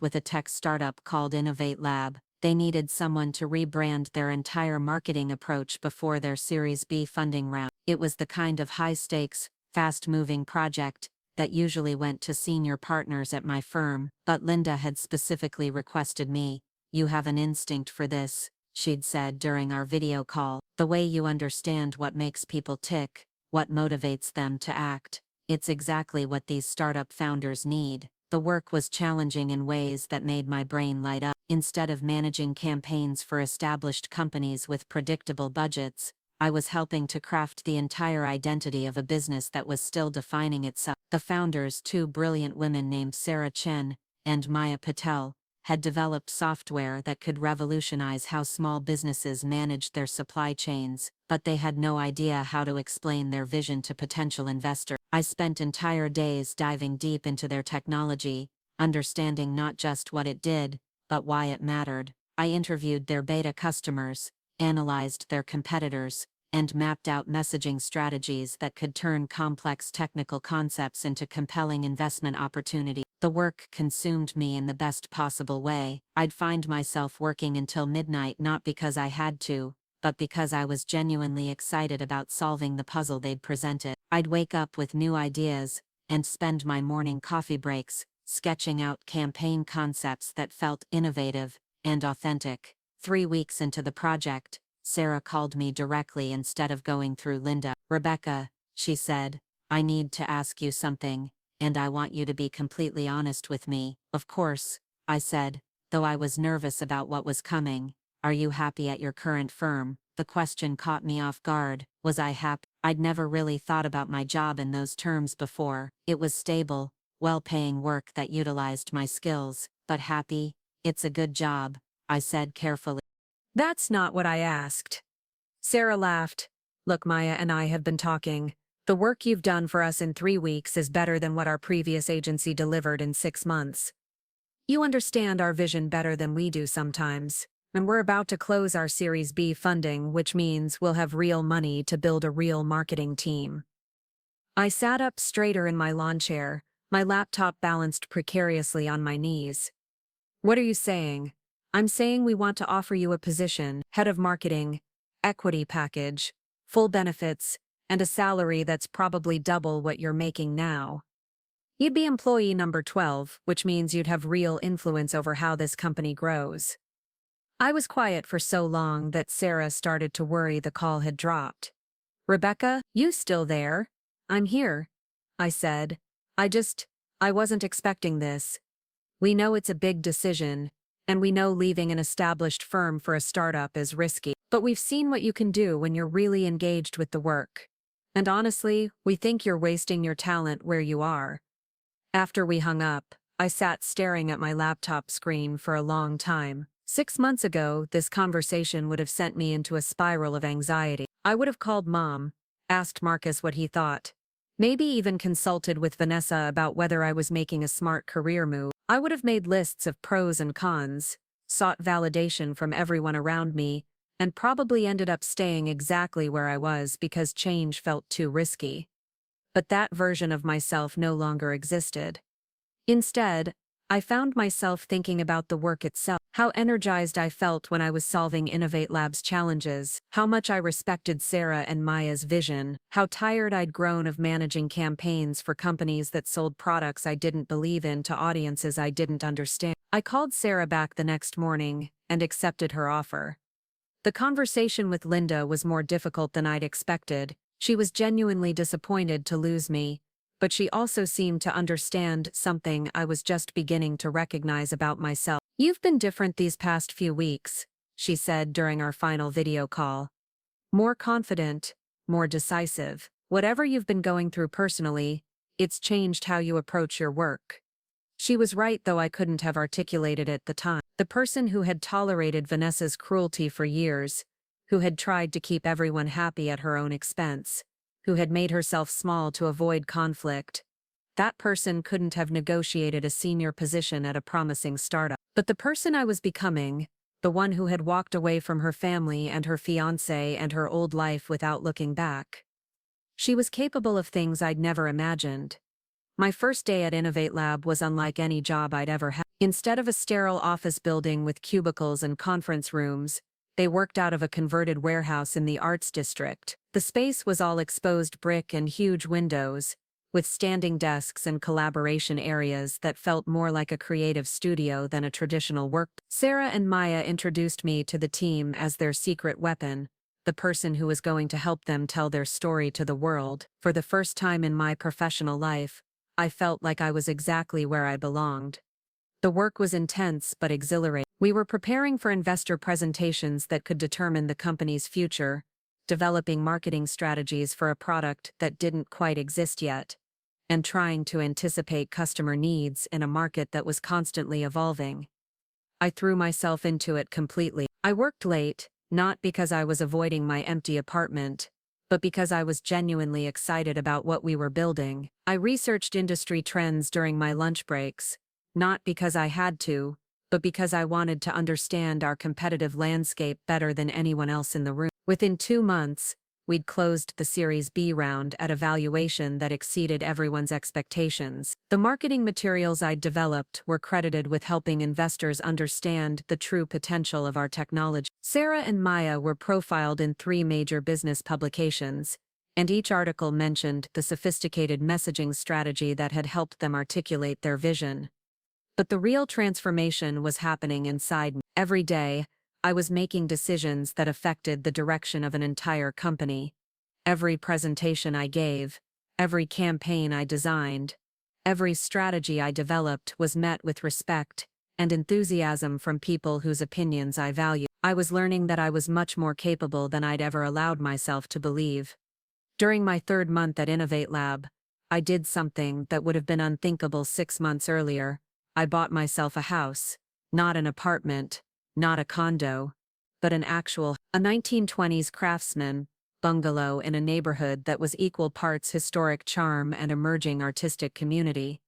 A: with a tech startup called Innovate Lab. They needed someone to rebrand their entire marketing approach before their Series B funding round. It was the kind of high-stakes, fast-moving project that usually went to senior partners at my firm, but Linda had specifically requested me. "You have an instinct for this," she'd said during our video call. "The way you understand what makes people tick, what motivates them to act. It's exactly what these startup founders need." The work was challenging in ways that made my brain light up. Instead of managing campaigns for established companies with predictable budgets, I was helping to craft the entire identity of a business that was still defining itself. The founders, two brilliant women named Sarah Chen and Maya Patel, had developed software that could revolutionize how small businesses managed their supply chains, but they had no idea how to explain their vision to potential investors. I spent entire days diving deep into their technology, understanding not just what it did, but why it mattered. I interviewed their beta customers, analyzed their competitors, and mapped out messaging strategies that could turn complex technical concepts into compelling investment opportunities. The work consumed me in the best possible way. I'd find myself working until midnight not because I had to, but because I was genuinely excited about solving the puzzle they'd presented. I'd wake up with new ideas, and spend my morning coffee breaks sketching out campaign concepts that felt innovative and authentic. 3 weeks into the project, Sarah called me directly instead of going through Linda. "Rebecca," she said, "I need to ask you something, and I want you to be completely honest with me." "Of course," I said, though I was nervous about what was coming. "Are you happy at your current firm?" The question caught me off guard. Was I happy? I'd never really thought about my job in those terms before. It was stable, well-paying work that utilized my skills, but happy? "It's a good job," I said carefully. "That's not what I asked." Sarah laughed. "Look, Maya and I have been talking. The work you've done for us in 3 weeks is better than what our previous agency delivered in 6 months. You understand our vision better than we do sometimes, and we're about to close our Series B funding, which means we'll have real money to build a real marketing team." I sat up straighter in my lawn chair, my laptop balanced precariously on my knees. "What are you saying?" "I'm saying we want to offer you a position, head of marketing, equity package, full benefits, and a salary that's probably double what you're making now. You'd be employee number 12, which means you'd have real influence over how this company grows." I was quiet for so long that Sarah started to worry the call had dropped. "Rebecca, you still there?" "I'm here," I said. I wasn't expecting this. We know it's a big decision, and we know leaving an established firm for a startup is risky, but we've seen what you can do when you're really engaged with the work. And honestly, we think you're wasting your talent where you are." After we hung up, I sat staring at my laptop screen for a long time. 6 months ago, this conversation would have sent me into a spiral of anxiety. I would have called Mom, asked Marcus what he thought. Maybe even consulted with Vanessa about whether I was making a smart career move. I would have made lists of pros and cons, sought validation from everyone around me, and probably ended up staying exactly where I was because change felt too risky. But that version of myself no longer existed. Instead, I found myself thinking about the work itself, how energized I felt when I was solving Innovate Lab's challenges, how much I respected Sarah and Maya's vision, how tired I'd grown of managing campaigns for companies that sold products I didn't believe in to audiences I didn't understand. I called Sarah back the next morning and accepted her offer. The conversation with Linda was more difficult than I'd expected. She was genuinely disappointed to lose me, but she also seemed to understand something I was just beginning to recognize about myself. "You've been different these past few weeks," she said during our final video call. "More confident, more decisive. Whatever you've been going through personally, it's changed how you approach your work." She was right, though I couldn't have articulated it at the time. The person who had tolerated Vanessa's cruelty for years, who had tried to keep everyone happy at her own expense, who had made herself small to avoid conflict, that person couldn't have negotiated a senior position at a promising startup. But the person I was becoming, the one who had walked away from her family and her fiancé and her old life without looking back, she was capable of things I'd never imagined. My first day at Innovate Lab was unlike any job I'd ever had. Instead of a sterile office building with cubicles and conference rooms, they worked out of a converted warehouse in the Arts District. The space was all exposed brick and huge windows, with standing desks and collaboration areas that felt more like a creative studio than a traditional work. Sarah and Maya introduced me to the team as their secret weapon, the person who was going to help them tell their story to the world. For the first time in my professional life, I felt like I was exactly where I belonged. The work was intense but exhilarating. We were preparing for investor presentations that could determine the company's future, developing marketing strategies for a product that didn't quite exist yet, and trying to anticipate customer needs in a market that was constantly evolving. I threw myself into it completely. I worked late, not because I was avoiding my empty apartment, but because I was genuinely excited about what we were building. I researched industry trends during my lunch breaks, not because I had to, but because I wanted to understand our competitive landscape better than anyone else in the room. Within 2 months, we'd closed the Series B round at a valuation that exceeded everyone's expectations. The marketing materials I'd developed were credited with helping investors understand the true potential of our technology. Sarah and Maya were profiled in 3 major business publications, and each article mentioned the sophisticated messaging strategy that had helped them articulate their vision. But the real transformation was happening inside me. Every day, I was making decisions that affected the direction of an entire company. Every presentation I gave, every campaign I designed, every strategy I developed was met with respect and enthusiasm from people whose opinions I valued. I was learning that I was much more capable than I'd ever allowed myself to believe. During my 3rd month at Innovate Lab, I did something that would have been unthinkable 6 months earlier. I bought myself a house, not an apartment, not a condo, but a 1920s craftsman bungalow in a neighborhood that was equal parts historic charm and emerging artistic community.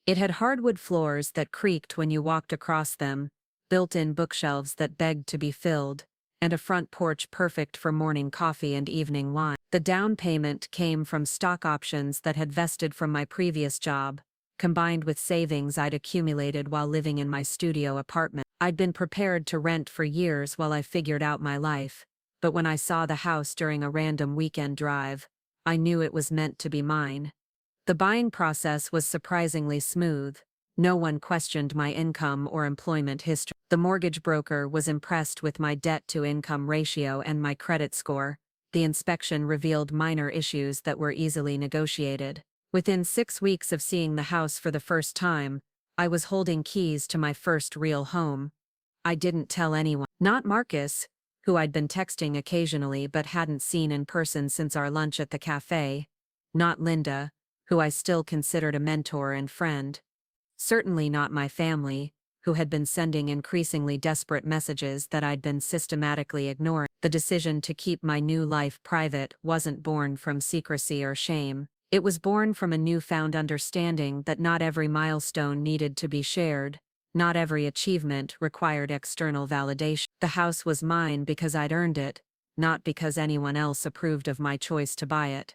A: It had hardwood floors that creaked when you walked across them, built-in bookshelves that begged to be filled, and a front porch perfect for morning coffee and evening wine. The down payment came from stock options that had vested from my previous job, combined with savings I'd accumulated while living in my studio apartment. I'd been prepared to rent for years while I figured out my life, but when I saw the house during a random weekend drive, I knew it was meant to be mine. The buying process was surprisingly smooth. No one questioned my income or employment history. The mortgage broker was impressed with my debt-to-income ratio and my credit score. The inspection revealed minor issues that were easily negotiated. Within 6 weeks of seeing the house for the first time, I was holding keys to my first real home. I didn't tell anyone. Not Marcus, who I'd been texting occasionally but hadn't seen in person since our lunch at the cafe. Not Linda, who I still considered a mentor and friend. Certainly not my family, who had been sending increasingly desperate messages that I'd been systematically ignoring. The decision to keep my new life private wasn't born from secrecy or shame. It was born from a newfound understanding that not every milestone needed to be shared, not every achievement required external validation. The house was mine because I'd earned it, not because anyone else approved of my choice to buy it.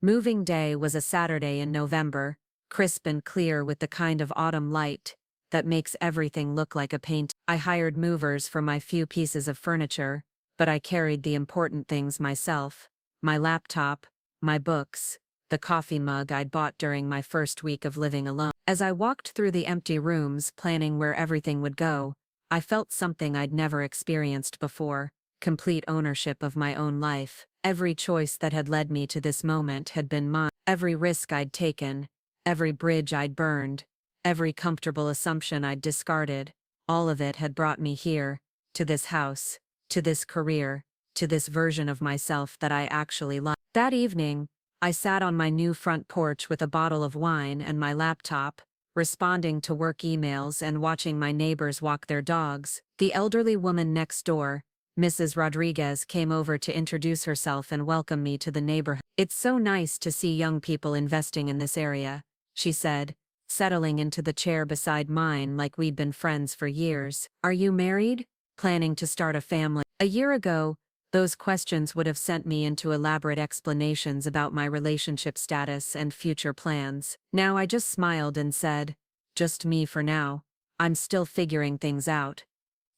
A: Moving day was a Saturday in November, crisp and clear with the kind of autumn light that makes everything look like a paint. I hired movers for my few pieces of furniture, but I carried the important things myself: my laptop, my books, the coffee mug I'd bought during my first week of living alone. As I walked through the empty rooms planning where everything would go, I felt something I'd never experienced before: complete ownership of my own life. Every choice that had led me to this moment had been mine. Every risk I'd taken, every bridge I'd burned, every comfortable assumption I'd discarded, all of it had brought me here, to this house, to this career, to this version of myself that I actually loved. That evening, I sat on my new front porch with a bottle of wine and my laptop, responding to work emails and watching my neighbors walk their dogs. The elderly woman next door, Mrs. Rodriguez, came over to introduce herself and welcome me to the neighborhood. "It's so nice to see young people investing in this area," she said, settling into the chair beside mine like we'd been friends for years. "Are you married? Planning to start a family?" A year ago, those questions would have sent me into elaborate explanations about my relationship status and future plans. Now I just smiled and said, "Just me for now. I'm still figuring things out."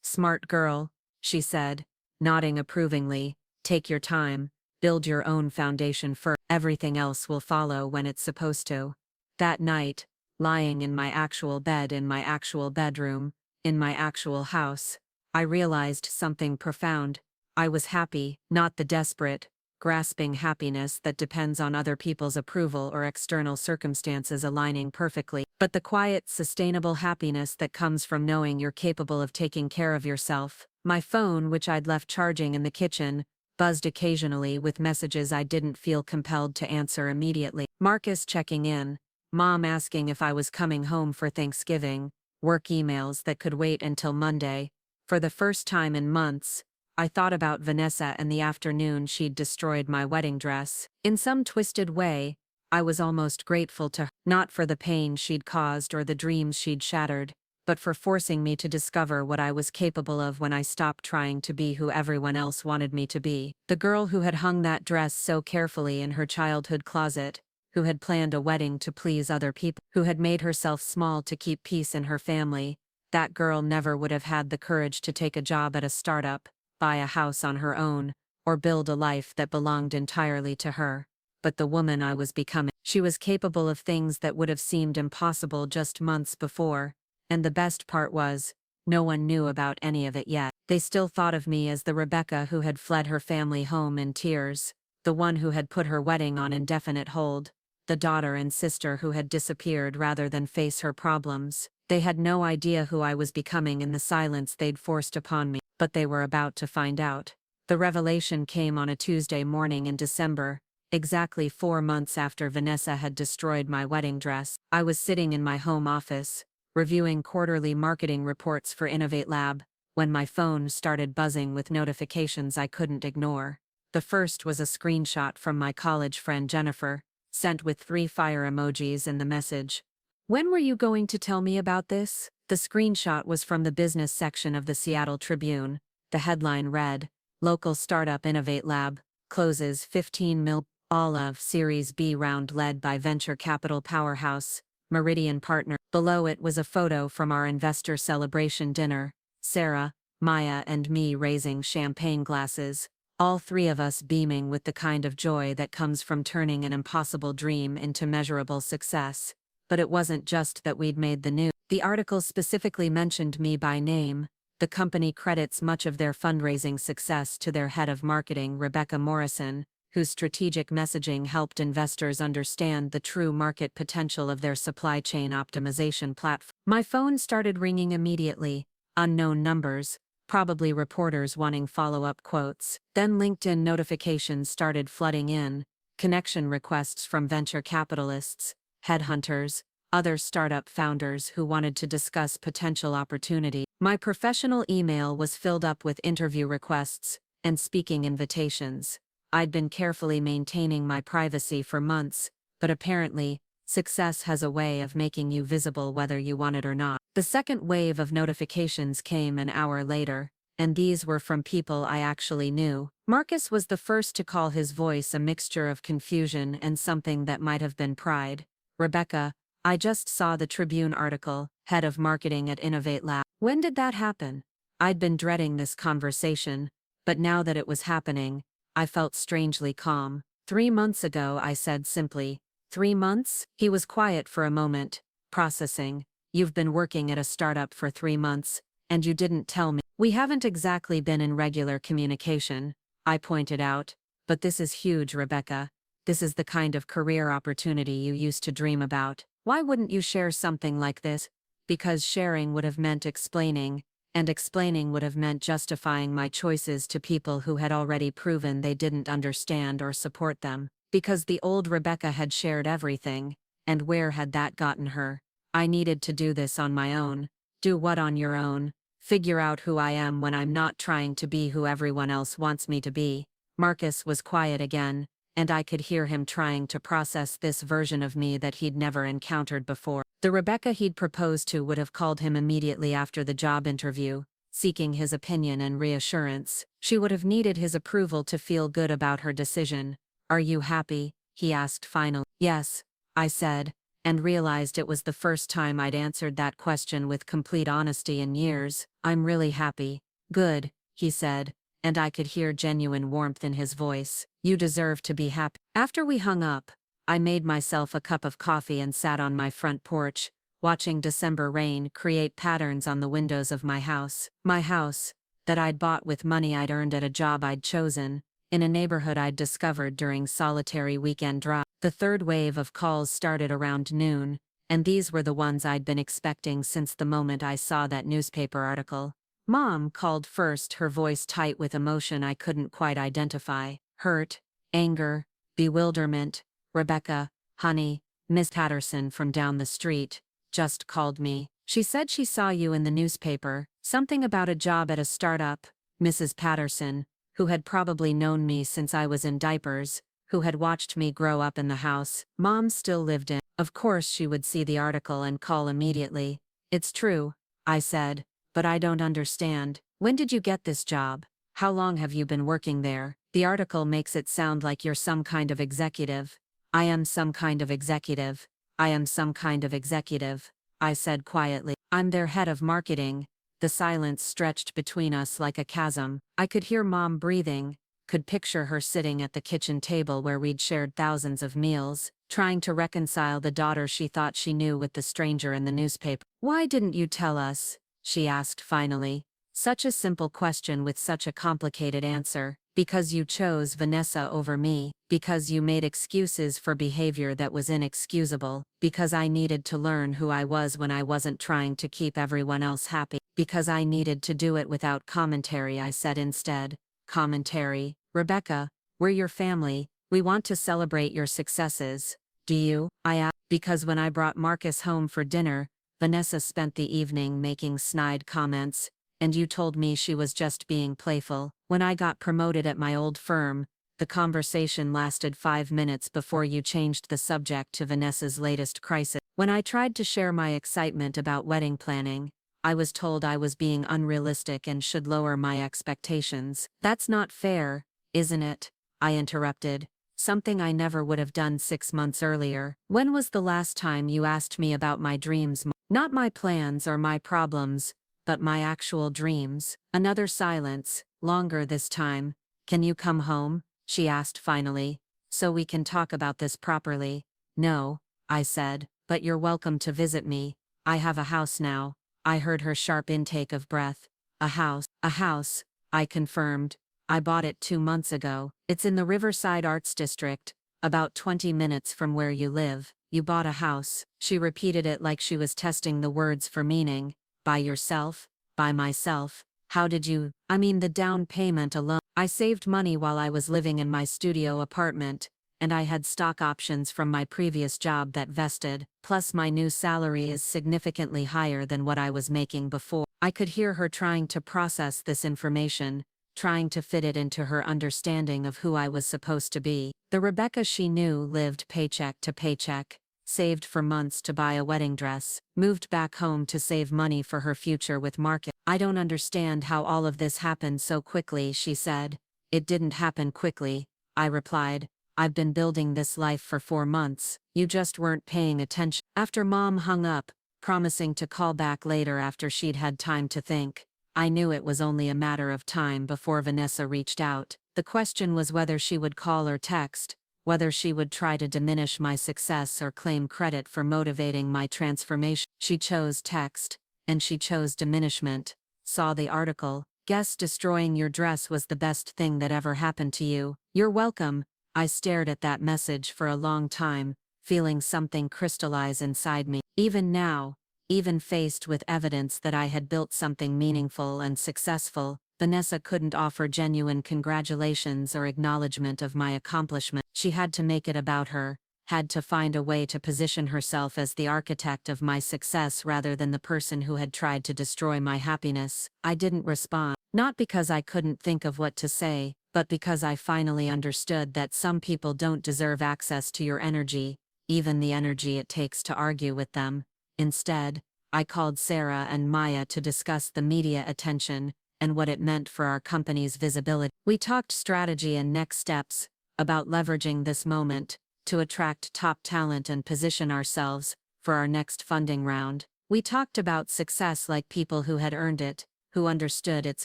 A: "Smart girl," she said, nodding approvingly. "Take your time, build your own foundation first. Everything else will follow when it's supposed to." That night, lying in my actual bed in my actual bedroom, in my actual house, I realized something profound. I was happy, not the desperate, grasping happiness that depends on other people's approval or external circumstances aligning perfectly, but the quiet, sustainable happiness that comes from knowing you're capable of taking care of yourself. My phone, which I'd left charging in the kitchen, buzzed occasionally with messages I didn't feel compelled to answer immediately. Marcus checking in, Mom asking if I was coming home for Thanksgiving, work emails that could wait until Monday. For the first time in months, I thought about Vanessa and the afternoon she'd destroyed my wedding dress. In some twisted way, I was almost grateful to her, not for the pain she'd caused or the dreams she'd shattered, but for forcing me to discover what I was capable of when I stopped trying to be who everyone else wanted me to be. The girl who had hung that dress so carefully in her childhood closet, who had planned a wedding to please other people, who had made herself small to keep peace in her family, that girl never would have had the courage to take a job at a startup, buy a house on her own, or build a life that belonged entirely to her. But the woman I was becoming, she was capable of things that would have seemed impossible just months before, and the best part was, no one knew about any of it yet. They still thought of me as the Rebecca who had fled her family home in tears, the one who had put her wedding on indefinite hold, the daughter and sister who had disappeared rather than face her problems. They had no idea who I was becoming in the silence they'd forced upon me, but they were about to find out. The revelation came on a Tuesday morning in December, exactly 4 months after Vanessa had destroyed my wedding dress. I was sitting in my home office, reviewing quarterly marketing reports for Innovate Lab, when my phone started buzzing with notifications I couldn't ignore. The first was a screenshot from my college friend Jennifer, sent with 3 fire emojis and the message, "When were you going to tell me about this?" The screenshot was from the business section of the Seattle Tribune. The headline read, "Local Startup Innovate Lab closes 15 mil all of Series B round led by venture capital powerhouse, Meridian Partner." Below it was a photo from our investor celebration dinner, Sarah, Maya and me raising champagne glasses, all 3 of us beaming with the kind of joy that comes from turning an impossible dream into measurable success. But it wasn't just that we'd made the news. The article specifically mentioned me by name. The company credits much of their fundraising success to their head of marketing, Rebecca Morrison, whose strategic messaging helped investors understand the true market potential of their supply chain optimization platform. My phone started ringing immediately, unknown numbers, probably reporters wanting follow-up quotes. Then LinkedIn notifications started flooding in, connection requests from venture capitalists, headhunters, other startup founders who wanted to discuss potential opportunity. My professional email was filled up with interview requests and speaking invitations. I'd been carefully maintaining my privacy for months, but apparently, success has a way of making you visible whether you want it or not. The second wave of notifications came an hour later, and these were from people I actually knew. Marcus was the first to call, his voice a mixture of confusion and something that might have been pride. "Rebecca, I just saw the Tribune article, head of marketing at Innovate Lab." When did that happen? I'd been dreading this conversation, but now that it was happening, I felt strangely calm. 3 months ago, I said simply. 3 months? He was quiet for a moment, processing. You've been working at a startup for 3 months, and you didn't tell me. We haven't exactly been in regular communication, I pointed out, but this is huge, Rebecca. This is the kind of career opportunity you used to dream about. Why wouldn't you share something like this? Because sharing would have meant explaining, and explaining would have meant justifying my choices to people who had already proven they didn't understand or support them. Because the old Rebecca had shared everything, and where had that gotten her? I needed to do this on my own. Do what on your own? Figure out who I am when I'm not trying to be who everyone else wants me to be. Marcus was quiet again, and I could hear him trying to process this version of me that he'd never encountered before. The Rebecca he'd proposed to would have called him immediately after the job interview, seeking his opinion and reassurance. She would have needed his approval to feel good about her decision. "Are you happy?" he asked finally. "Yes," I said, and realized it was the first time I'd answered that question with complete honesty in years. "I'm really happy." "Good," he said, and I could hear genuine warmth in his voice. "You deserve to be happy." After we hung up, I made myself a cup of coffee and sat on my front porch, watching December rain create patterns on the windows of my house. My house, that I'd bought with money I'd earned at a job I'd chosen, in a neighborhood I'd discovered during solitary weekend drives. The third wave of calls started around noon, and these were the ones I'd been expecting since the moment I saw that newspaper article. Mom called first, her voice tight with emotion I couldn't quite identify. Hurt, anger, bewilderment. "Rebecca, honey, Miss Patterson from down the street just called me. She said she saw you in the newspaper, something about a job at a startup." Mrs. Patterson, who had probably known me since I was in diapers, who had watched me grow up in the house Mom still lived in. Of course she would see the article and call immediately. "It's true," I said, "but I don't understand. When did you get this job? How long have you been working there? The article makes it sound like you're some kind of executive." "I am some kind of executive. I am some kind of executive," I said quietly. "I'm their head of marketing." The silence stretched between us like a chasm. I could hear Mom breathing, could picture her sitting at the kitchen table where we'd shared thousands of meals, trying to reconcile the daughter she thought she knew with the stranger in the newspaper. "Why didn't you tell us?" she asked finally. Such a simple question with such a complicated answer. "Because you chose Vanessa over me. Because you made excuses for behavior that was inexcusable. Because I needed to learn who I was when I wasn't trying to keep everyone else happy. Because I needed to do it without commentary," I said instead. "Commentary? Rebecca, we're your family. We want to celebrate your successes. Do you?" I asked. "Because when I brought Marcus home for dinner, Vanessa spent the evening making snide comments, and you told me she was just being playful. When I got promoted at my old firm, the conversation lasted 5 minutes before you changed the subject to Vanessa's latest crisis. When I tried to share my excitement about wedding planning, I was told I was being unrealistic and should lower my expectations." "That's not fair, isn't it?" I interrupted. "Something I never would have done 6 months earlier. When was the last time you asked me about my dreams? Not my plans or my problems, but my actual dreams." Another silence, longer this time. "Can you come home?" she asked finally, "so we can talk about this properly." "No," I said, "but you're welcome to visit me. I have a house now." I heard her sharp intake of breath. "A house?" "A house," I confirmed. "I bought it 2 months ago. It's in the Riverside Arts District, about 20 minutes from where you live." "You bought a house?" She repeated it like she was testing the words for meaning. "By yourself?" "By myself." "How did you?" "I mean the down payment alone. I saved money while I was living in my studio apartment, and I had stock options from my previous job that vested, plus my new salary is significantly higher than what I was making before. I could hear her trying to process this information, trying to fit it into her understanding of who I was supposed to be. The Rebecca she knew lived paycheck to paycheck, saved for months to buy a wedding dress, moved back home to save money for her future with Marcus. I don't understand how all of this happened so quickly, she said. It didn't happen quickly, I replied. I've been building this life for 4 months, you just weren't paying attention. After Mom hung up, promising to call back later after she'd had time to think, I knew it was only a matter of time before Vanessa reached out. The question was whether she would call or text, whether she would try to diminish my success or claim credit for motivating my transformation. She chose text, and she chose diminishment. Saw the article. Guess destroying your dress was the best thing that ever happened to you. You're welcome. I stared at that message for a long time, feeling something crystallize inside me. Even now, even faced with evidence that I had built something meaningful and successful, Vanessa couldn't offer genuine congratulations or acknowledgement of my accomplishment. She had to make it about her, had to find a way to position herself as the architect of my success rather than the person who had tried to destroy my happiness. I didn't respond, not because I couldn't think of what to say, but because I finally understood that some people don't deserve access to your energy, even the energy it takes to argue with them. Instead, I called Sarah and Maya to discuss the media attention and what it meant for our company's visibility. We talked strategy and next steps, about leveraging this moment to attract top talent and position ourselves for our next funding round. We talked about success like people who had earned it, who understood its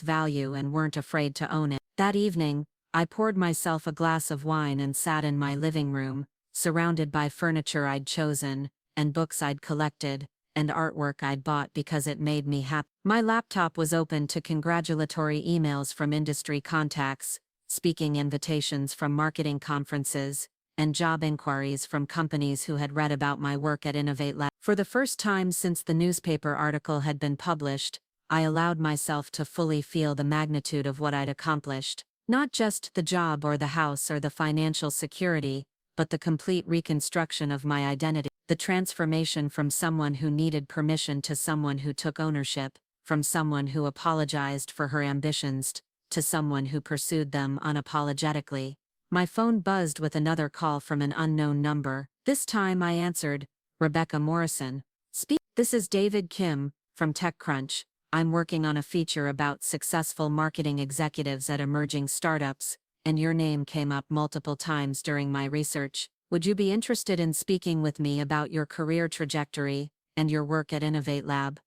A: value and weren't afraid to own it. That evening, I poured myself a glass of wine and sat in my living room, surrounded by furniture I'd chosen, and books I'd collected, and artwork I'd bought because it made me happy. My laptop was open to congratulatory emails from industry contacts, speaking invitations from marketing conferences, and job inquiries from companies who had read about my work at Innovate Lab. For the first time since the newspaper article had been published, I allowed myself to fully feel the magnitude of what I'd accomplished. Not just the job or the house or the financial security, but the complete reconstruction of my identity. The transformation from someone who needed permission to someone who took ownership, from someone who apologized for her ambitions to someone who pursued them unapologetically. My phone buzzed with another call from an unknown number. This time I answered, Rebecca Morrison. This is David Kim, from TechCrunch. I'm working on a feature about successful marketing executives at emerging startups, and your name came up multiple times during my research. Would you be interested in speaking with me about your career trajectory and your work at Innovate Lab?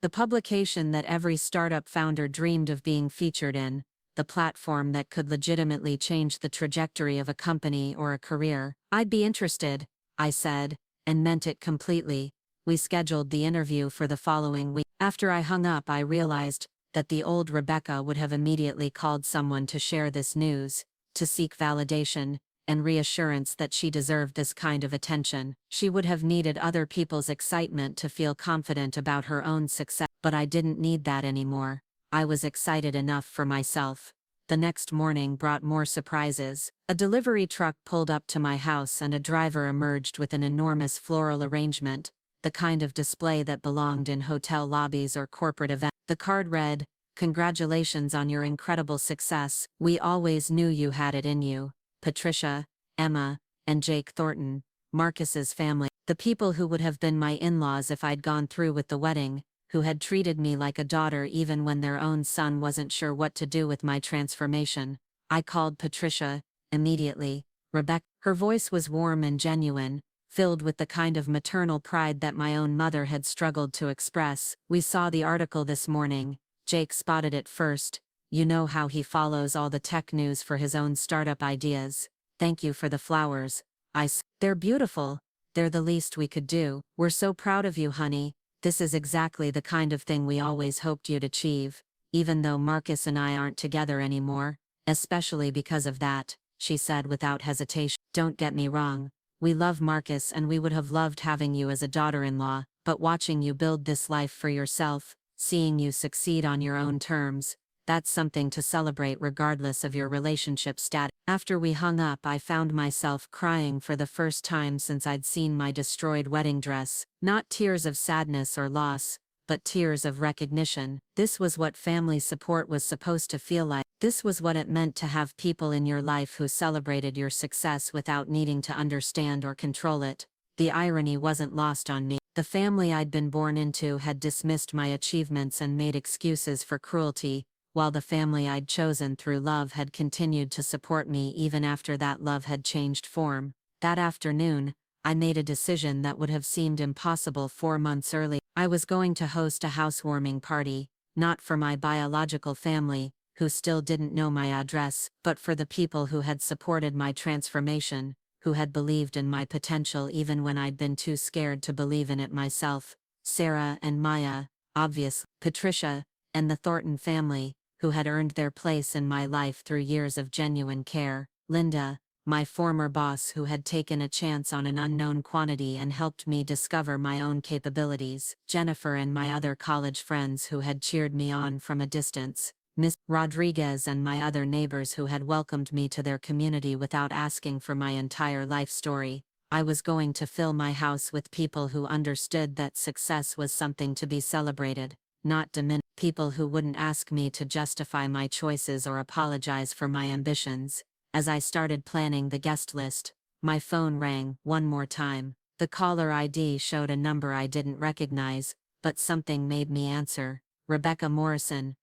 A: The publication that every startup founder dreamed of being featured in, the platform that could legitimately change the trajectory of a company or a career. I'd be interested, I said, and meant it completely. We scheduled the interview for the following week. After I hung up, I realized that the old Rebecca would have immediately called someone to share this news, to seek validation and reassurance that she deserved this kind of attention. She would have needed other people's excitement to feel confident about her own success. But I didn't need that anymore. I was excited enough for myself. The next morning brought more surprises. A delivery truck pulled up to my house and a driver emerged with an enormous floral arrangement, the kind of display that belonged in hotel lobbies or corporate events. The card read, "Congratulations on your incredible success. We always knew you had it in you. Patricia, Emma, and Jake Thornton, Marcus's family, the people who would have been my in-laws if I'd gone through with the wedding, who had treated me like a daughter even when their own son wasn't sure what to do with my transformation." I called Patricia, immediately. Rebecca. Her voice was warm and genuine, filled with the kind of maternal pride that my own mother had struggled to express. "We saw the article this morning. Jake spotted it first. You know how he follows all the tech news for his own startup ideas. Thank you for the flowers." They're beautiful. They're the least we could do. We're so proud of you, honey. This is exactly the kind of thing we always hoped you'd achieve, even though Marcus and I aren't together anymore, especially because of that, she said without hesitation. Don't get me wrong. We love Marcus and we would have loved having you as a daughter-in-law, but watching you build this life for yourself, seeing you succeed on your own terms, That's something to celebrate regardless of your relationship status. After we hung up, I found myself crying for the first time since I'd seen my destroyed wedding dress. Not tears of sadness or loss, but tears of recognition. This was what family support was supposed to feel like. This was what it meant to have people in your life who celebrated your success without needing to understand or control it. The irony wasn't lost on me. The family I'd been born into had dismissed my achievements and made excuses for cruelty, while the family I'd chosen through love had continued to support me even after that love had changed form. That afternoon, I made a decision that would have seemed impossible 4 months earlier. I was going to host a housewarming party, not for my biological family, who still didn't know my address, but for the people who had supported my transformation, who had believed in my potential even when I'd been too scared to believe in it myself. Sarah and Maya, obvious, Patricia, and the Thornton family, who had earned their place in my life through years of genuine care. Linda, my former boss who had taken a chance on an unknown quantity and helped me discover my own capabilities. Jennifer and my other college friends who had cheered me on from a distance. Miss Rodriguez and my other neighbors who had welcomed me to their community without asking for my entire life story. I was going to fill my house with people who understood that success was something to be celebrated, not diminished. People who wouldn't ask me to justify my choices or apologize for my ambitions. As I started planning the guest list, my phone rang one more time. The caller ID showed a number I didn't recognize, but something made me answer. Rebecca Morrison.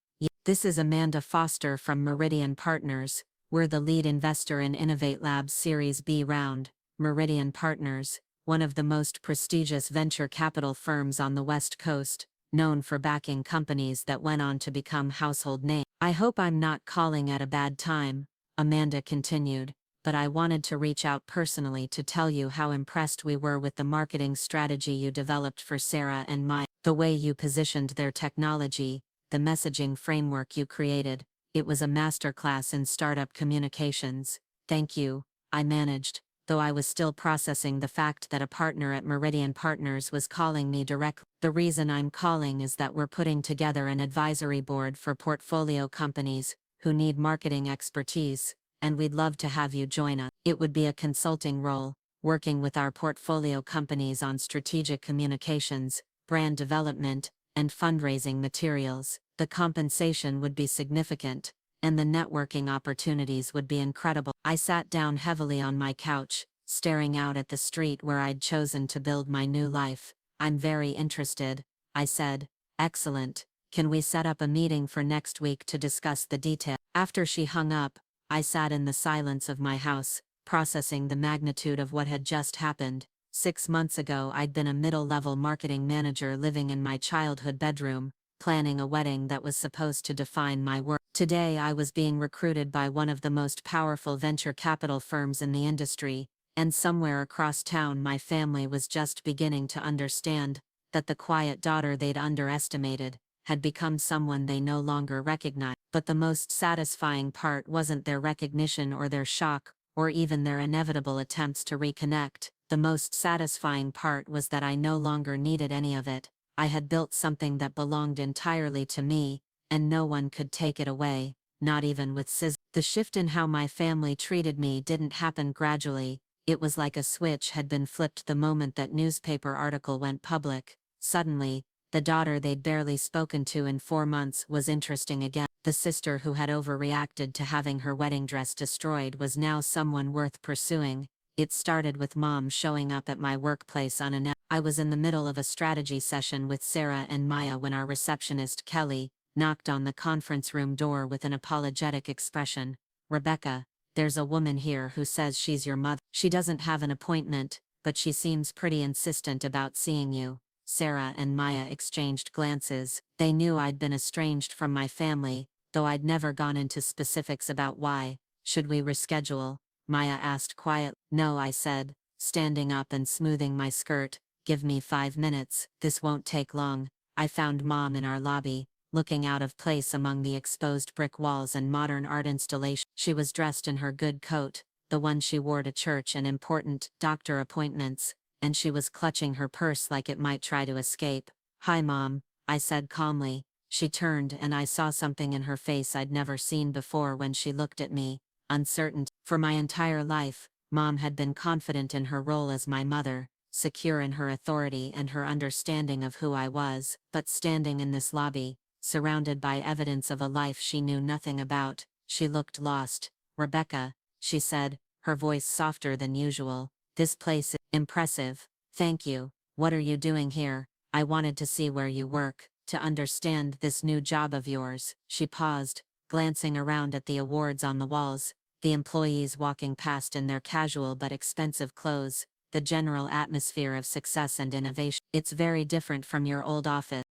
A: This is Amanda Foster from Meridian Partners. We're the lead investor in Innovate Labs Series B round. Meridian Partners, one of the most prestigious venture capital firms on the West Coast, known for backing companies that went on to become household names. I hope I'm not calling at a bad time, Amanda continued, but I wanted to reach out personally to tell you how impressed we were with the marketing strategy you developed for Sarah and Maya. The way you positioned their technology, the messaging framework you created, it was a masterclass in startup communications. Thank you, I managed, though I was still processing the fact that a partner at Meridian Partners was calling me directly. The reason I'm calling is that we're putting together an advisory board for portfolio companies who need marketing expertise, and we'd love to have you join us. It would be a consulting role, working with our portfolio companies on strategic communications, brand development, and fundraising materials. The compensation would be significant, and the networking opportunities would be incredible. I sat down heavily on my couch, staring out at the street where I'd chosen to build my new life. I'm very interested, I said. Excellent. Can we set up a meeting for next week to discuss the details? After she hung up, I sat in the silence of my house, processing the magnitude of what had just happened. 6 months ago I'd been a middle-level marketing manager living in my childhood bedroom, planning a wedding that was supposed to define my work. Today I was being recruited by one of the most powerful venture capital firms in the industry, and somewhere across town my family was just beginning to understand that the quiet daughter they'd underestimated had become someone they no longer recognized. But the most satisfying part wasn't their recognition or their shock, or even their inevitable attempts to reconnect. The most satisfying part was that I no longer needed any of it. I had built something that belonged entirely to me, and no one could take it away, not even with scissors. The shift in how my family treated me didn't happen gradually. It was like a switch had been flipped the moment that newspaper article went public. Suddenly, the daughter they'd barely spoken to in 4 months was interesting again. The sister who had overreacted to having her wedding dress destroyed was now someone worth pursuing. It started with Mom showing up at my workplace unannounced. I was in the middle of a strategy session with Sarah and Maya when our receptionist, Kelly, knocked on the conference room door with an apologetic expression. Rebecca, there's a woman here who says she's your mother. She doesn't have an appointment, but she seems pretty insistent about seeing you. Sarah and Maya exchanged glances. They knew I'd been estranged from my family, though I'd never gone into specifics about why. Should we reschedule? Maya asked quietly. No, I said, standing up and smoothing my skirt. Give me 5 minutes. This won't take long. I found Mom in our lobby, looking out of place among the exposed brick walls and modern art installations. She was dressed in her good coat, the one she wore to church and important doctor appointments, and she was clutching her purse like it might try to escape. Hi Mom, I said calmly.
B: She turned and I saw something in her face I'd never seen before when she looked at me, uncertain. For my entire life, Mom had been confident in her role as my mother, secure in her authority and her understanding of who I was, but standing in this lobby, surrounded by evidence of a life she knew nothing about, she looked lost. "Rebecca," she said, her voice softer than usual, "this place is impressive, thank you. What are you doing here? I wanted to see where you work, to understand this new job of yours." She paused, glancing around at the awards on the walls, the employees walking past in their casual but expensive clothes, the general atmosphere of success and innovation. "It's very different from your old office."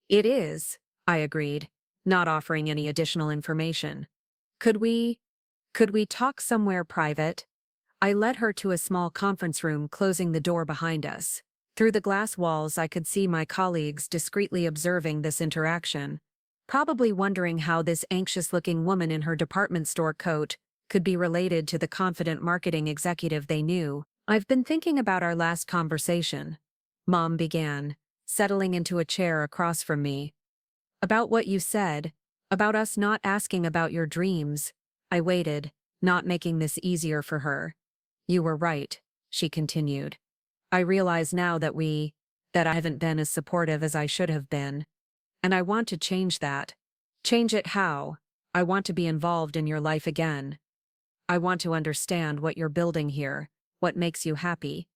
A: It is, I agreed, not offering any additional information. Could we talk somewhere private? I led her to a small conference room, closing the door behind us. Through the glass walls, I could see my colleagues discreetly observing this interaction, probably wondering how this anxious-looking woman in her department store coat could be related to the confident marketing executive they knew. "I've been thinking about our last conversation," Mom began, settling into a chair across from me. "About what you said, about us not asking about your dreams." I waited, not making this easier for her. "You were right," she continued. "I realize now that I haven't been as supportive as I should have been. And I want to change that." "Change it how?" "I want to be involved in your life again. I want to understand what you're building here, what makes you happy.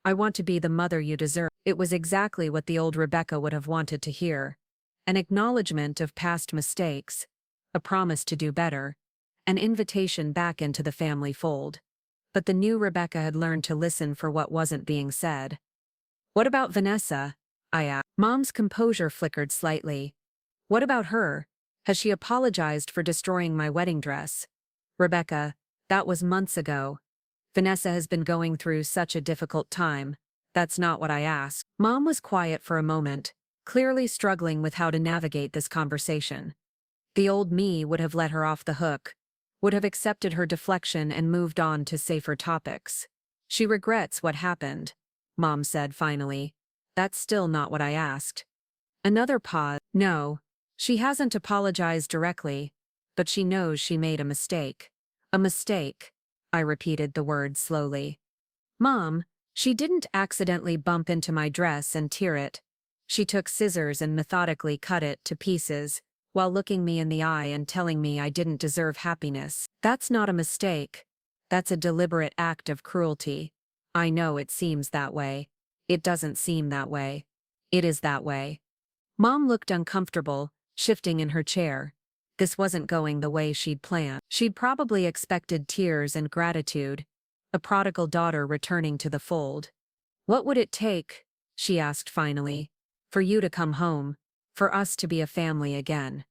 A: I want to be the mother you deserve." It was exactly what the old Rebecca would have wanted to hear. An acknowledgement of past mistakes, a promise to do better, an invitation back into the family fold. But the new Rebecca had learned to listen for what wasn't being said. "What about Vanessa?" I asked. Mom's composure flickered slightly. "What about her? Has she apologized for destroying my wedding dress?" "Rebecca, that was months ago. Vanessa has been going through such a difficult time. That's not what I asked." Mom was quiet for a moment, clearly struggling with how to navigate this conversation. The old me would have let her off the hook, would have accepted her deflection and moved on to safer topics. "She regrets what happened," Mom said finally. "That's still not what I asked." Another pause. "No, she hasn't apologized directly, but she knows she made a mistake." "A mistake," I repeated the word slowly. "Mom, she didn't accidentally bump into my dress and tear it. She took scissors and methodically cut it to pieces, while looking me in the eye and telling me I didn't deserve happiness. That's not a mistake. That's a deliberate act of cruelty. I know it seems that way. It doesn't seem that way. It is that way." Mom looked uncomfortable, shifting in her chair. This wasn't going the way she'd planned. She'd probably expected tears and gratitude, a prodigal daughter returning to the fold. "What would it take," she asked finally, "for you to come home, for us to be a family again?"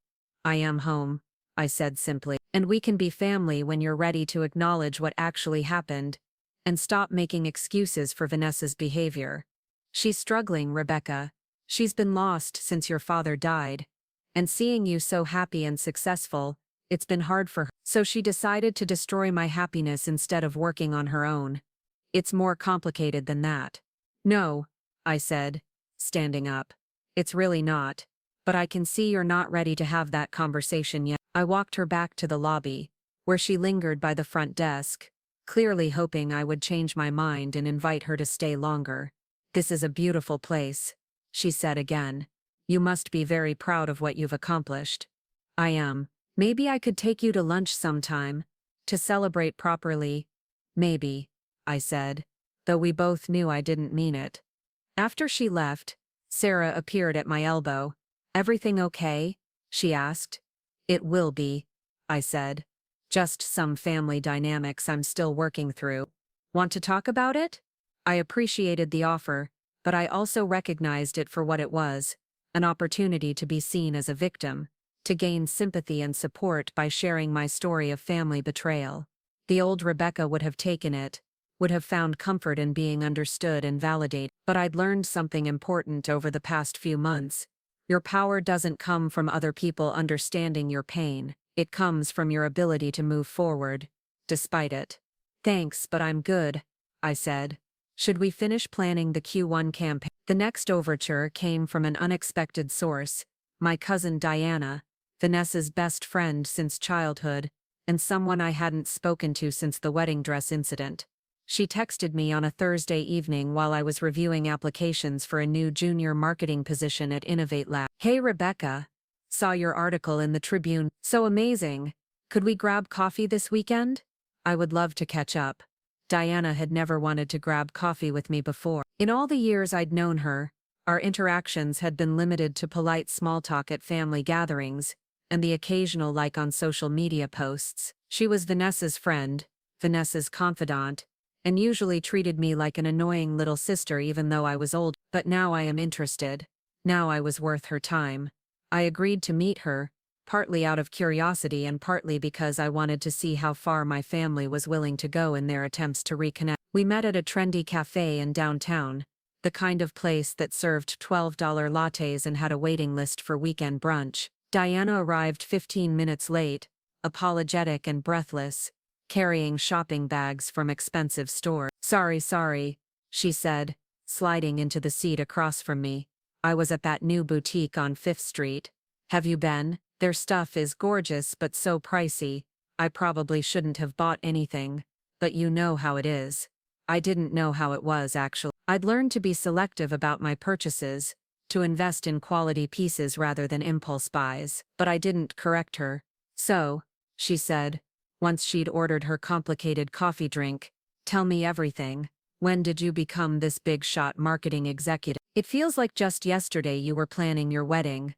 A: "I am home," I said simply. "And we can be family when you're ready to acknowledge what actually happened and stop making excuses for Vanessa's behavior. She's struggling, Rebecca. She's been lost since your father died. And seeing you so happy and successful, it's been hard for her. So she decided to destroy my happiness instead of working on her own. It's more complicated than that." "No," I said, standing up. "It's really not. But I can see you're not ready to have that conversation yet." I walked her back to the lobby, where she lingered by the front desk, clearly hoping I would change my mind and invite her to stay longer. "This is a beautiful place," she said again. "You must be very proud of what you've accomplished." "I am. Maybe I could take you to lunch sometime, to celebrate properly." "Maybe," I said, though we both knew I didn't mean it. After she left, Sarah appeared at my elbow. "Everything okay?" she asked. "It will be," I said. "Just some family dynamics I'm still working through." "Want to talk about it?" I appreciated the offer, but I also recognized it for what it was, an opportunity to be seen as a victim, to gain sympathy and support by sharing my story of family betrayal. The old Rebecca would have taken it, would have found comfort in being understood and validated. But I'd learned something important over the past few months. Your power doesn't come from other people understanding your pain. It comes from your ability to move forward, despite it. "Thanks, but I'm good," I said. "Should we finish planning the Q1 campaign?" The next overture came from an unexpected source, My cousin Diana, Vanessa's best friend since childhood, and someone I hadn't spoken to since the wedding dress incident. She texted me on a Thursday evening while I was reviewing applications for a new junior marketing position at Innovate Lab. "Hey Rebecca, saw your article in the Tribune. So amazing. Could we grab coffee this weekend? I would love to catch up." Diana had never wanted to grab coffee with me before. In all the years I'd known her, our interactions had been limited to polite small talk at family gatherings, and the occasional like on social media posts. She was Vanessa's friend, Vanessa's confidant, and usually treated me like an annoying little sister even though I was old. But now I am interested. Now I was worth her time. I agreed to meet her, partly out of curiosity and partly because I wanted to see how far my family was willing to go in their attempts to reconnect. We met at a trendy cafe in downtown, the kind of place that served $12 lattes and had a waiting list for weekend brunch. Diana arrived 15 minutes late, apologetic and breathless, carrying shopping bags from expensive stores. Sorry, she said, sliding into the seat across from me. "I was at that new boutique on 5th Street. Have you been? Their stuff is gorgeous but so pricey. I probably shouldn't have bought anything, but you know how it is." I didn't know how it was actually. I'd learned to be selective about my purchases, to invest in quality pieces rather than impulse buys, but I didn't correct her. "So," she said, once she'd ordered her complicated coffee drink, "tell me everything. When did you become this big shot marketing executive? It feels like just yesterday you were planning your wedding."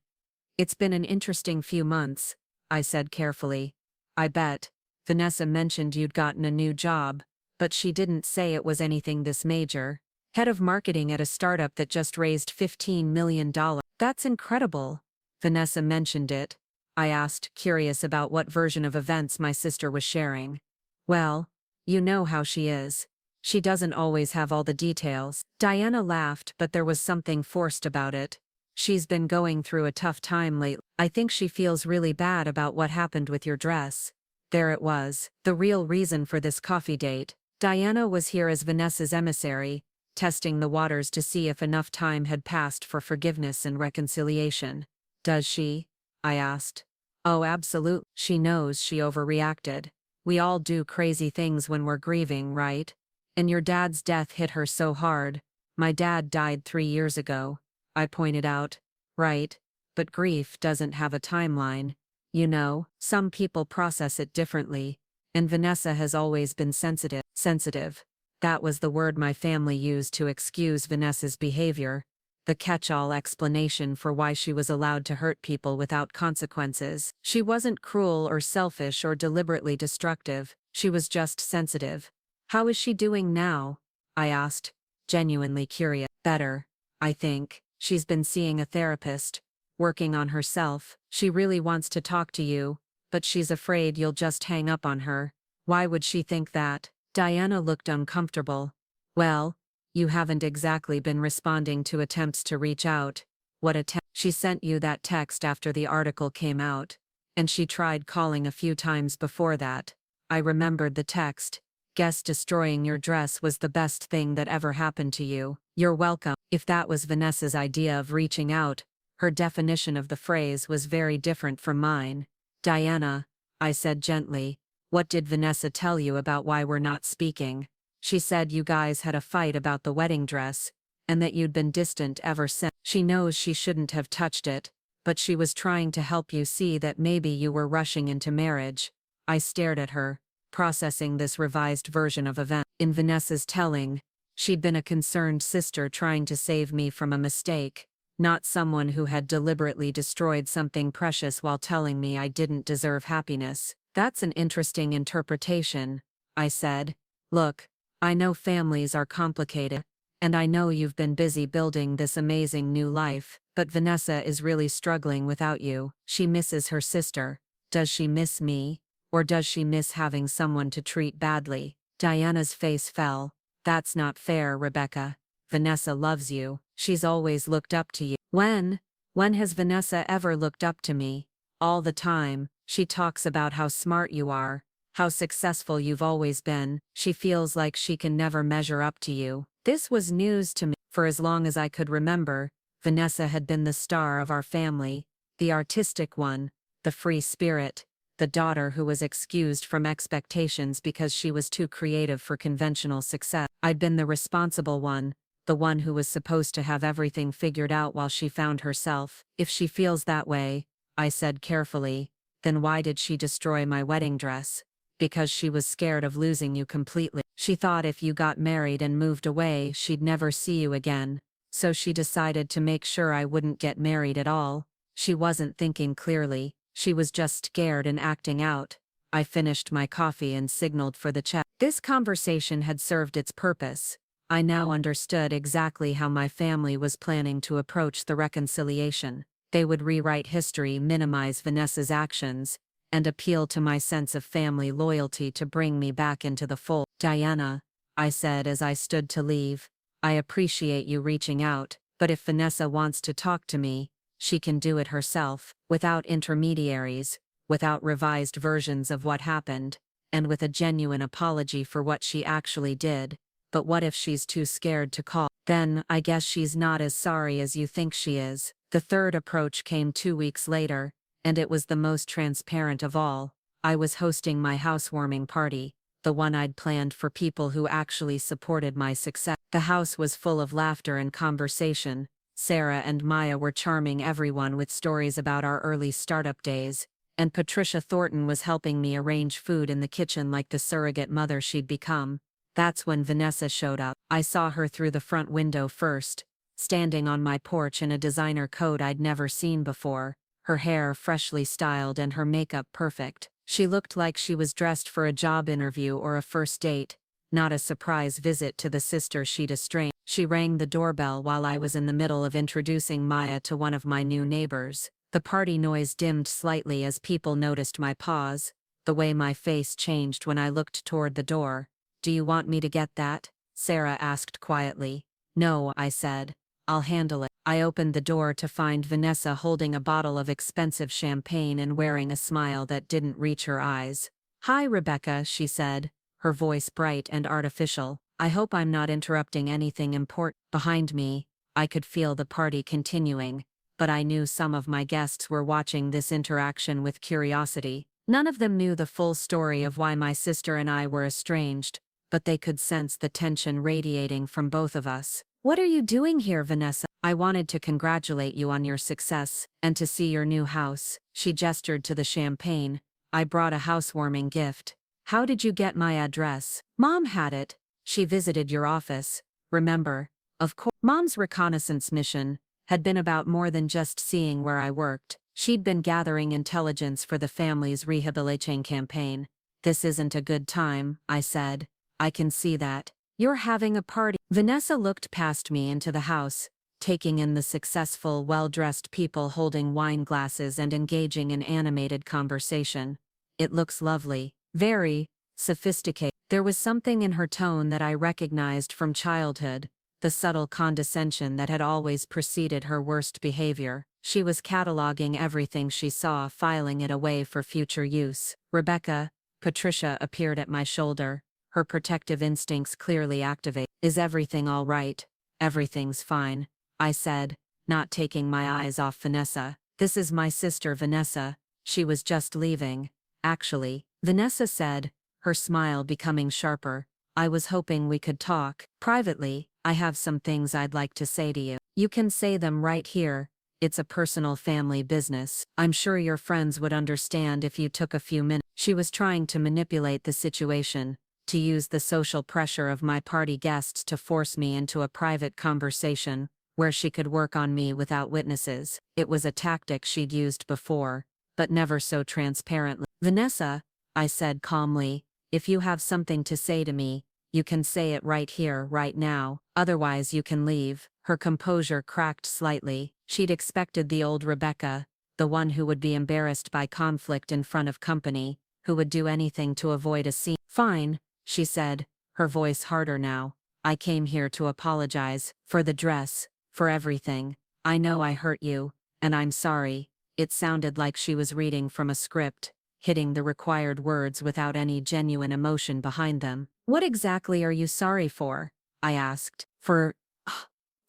A: "It's been an interesting few months," I said carefully. "I bet. Vanessa mentioned you'd gotten a new job, but she didn't say it was anything this major. Head of marketing at a startup that just raised $15 million. That's incredible." Vanessa mentioned it. I asked, curious about what version of events my sister was sharing. "Well, you know how she is. She doesn't always have all the details." Diana laughed, but there was something forced about it. "She's been going through a tough time lately. I think she feels really bad about what happened with your dress." There it was, the real reason for this coffee date. Diana was here as Vanessa's emissary, testing the waters to see if enough time had passed for forgiveness and reconciliation. "Does she?" I asked. "Oh, absolutely. She knows she overreacted. We all do crazy things when we're grieving, right? And your dad's death hit her so hard. My dad died 3 years ago," I pointed out. "Right. But grief doesn't have a timeline. You know, some people process it differently, and Vanessa has always been sensitive." Sensitive. That was the word my family used to excuse Vanessa's behavior, the catch-all explanation for why she was allowed to hurt people without consequences. She wasn't cruel or selfish or deliberately destructive, she was just sensitive. "How is she doing now?" I asked, genuinely curious. "Better, I think. She's been seeing a therapist, working on herself. She really wants to talk to you, but she's afraid you'll just hang up on her." "Why would she think that?" Diana looked uncomfortable. "Well, you haven't exactly been responding to attempts to reach out." "What attempt?" "She sent you that text after the article came out, and she tried calling a few times before that." I remembered the text. "Guess destroying your dress was the best thing that ever happened to you. You're welcome." If that was Vanessa's idea of reaching out, her definition of the phrase was very different from mine. "Diana," I said gently, "what did Vanessa tell you about why we're not speaking?" "She said you guys had a fight about the wedding dress, and that you'd been distant ever since. She knows she shouldn't have touched it, but she was trying to help you see that maybe you were rushing into marriage." I stared at her, processing this revised version of events. In Vanessa's telling, she'd been a concerned sister trying to save me from a mistake, not someone who had deliberately destroyed something precious while telling me I didn't deserve happiness. "That's an interesting interpretation," I said. "Look, I know families are complicated, and I know you've been busy building this amazing new life, but Vanessa is really struggling without you. She misses her sister. Does she miss me? Or does she miss having someone to treat badly?" Diana's face fell. "That's not fair, Rebecca. Vanessa loves you. She's always looked up to you." When has Vanessa ever looked up to me? All the time. She talks about how smart you are, how successful you've always been. She feels like she can never measure up to you. This was news to me. For as long as I could remember, Vanessa had been the star of our family, the artistic one, the free spirit, the daughter who was excused from expectations because she was too creative for conventional success. I'd been the responsible one, the one who was supposed to have everything figured out while she found herself. If she feels that way, I said carefully, then why did she destroy my wedding dress? Because she was scared of losing you completely. She thought if you got married and moved away, she'd never see you again. So she decided to make sure I wouldn't get married at all. She wasn't thinking clearly, she was just scared and acting out. I finished my coffee and signaled for the check. This conversation had served its purpose. I now understood exactly how my family was planning to approach the reconciliation. They would rewrite history, minimize Vanessa's actions, and appeal to my sense of family loyalty to bring me back into the fold. Diana, I said as I stood to leave, I appreciate you reaching out, but if Vanessa wants to talk to me, she can do it herself, without intermediaries, without revised versions of what happened, and with a genuine apology for what she actually did. But what if she's too scared to call? Then, I guess she's not as sorry as you think she is. The third approach came 2 weeks later, and it was the most transparent of all. I was hosting my housewarming party, the one I'd planned for people who actually supported my success. The house was full of laughter and conversation. Sarah and Maya were charming everyone with stories about our early startup days, and Patricia Thornton was helping me arrange food in the kitchen like the surrogate mother she'd become. That's when Vanessa showed up. I saw her through the front window first, standing on my porch in a designer coat I'd never seen before, her hair freshly styled and her makeup perfect. She looked like she was dressed for a job interview or a first date, not a surprise visit to the sister she'd estranged. She rang the doorbell while I was in the middle of introducing Maya to one of my new neighbors. The party noise dimmed slightly as people noticed my pause, the way my face changed when I looked toward the door. "Do you want me to get that?" Sarah asked quietly. "No," I said. "I'll handle it." I opened the door to find Vanessa holding a bottle of expensive champagne and wearing a smile that didn't reach her eyes. "Hi, Rebecca," she said, her voice bright and artificial. "I hope I'm not interrupting anything important." Behind me, I could feel the party continuing, but I knew some of my guests were watching this interaction with curiosity. None of them knew the full story of why my sister and I were estranged, but they could sense the tension radiating from both of us. "What are you doing here, Vanessa?" "I wanted to congratulate you on your success, and to see your new house." She gestured to the champagne. "I brought a housewarming gift." "How did you get my address?" "Mom had it. She visited your office, remember?" "Of course." Mom's reconnaissance mission had been about more than just seeing where I worked. She'd been gathering intelligence for the family's rehabilitation campaign. "This isn't a good time," I said. "I can see that. You're having a party." Vanessa looked past me into the house, taking in the successful, well-dressed people holding wine glasses and engaging in animated conversation. "It looks lovely. Very sophisticated." There was something in her tone that I recognized from childhood, the subtle condescension that had always preceded her worst behavior. She was cataloging everything she saw, filing it away for future use. "Rebecca," Patricia appeared at my shoulder, her protective instincts clearly activated. "Is everything all right?" "Everything's fine," I said, not taking my eyes off Vanessa. "This is my sister Vanessa. She was just leaving, actually," Vanessa said, her smile becoming sharper. "I was hoping we could talk privately. I have some things I'd like to say to you." "You can say them right here. It's a personal family business. I'm sure your friends would understand if you took a few minutes." She was trying to manipulate the situation, to use the social pressure of my party guests to force me into a private conversation, where she could work on me without witnesses. It was a tactic she'd used before, but never so transparently. "Vanessa," I said calmly, "if you have something to say to me, you can say it right here, right now. Otherwise you can leave." Her composure cracked slightly. She'd expected the old Rebecca, the one who would be embarrassed by conflict in front of company, who would do anything to avoid a scene. "Fine," she said, her voice harder now. "I came here to apologize, for the dress, for everything. I know I hurt you, and I'm sorry." It sounded like she was reading from a script, hitting the required words without any genuine emotion behind them. "What exactly are you sorry for?" I asked. For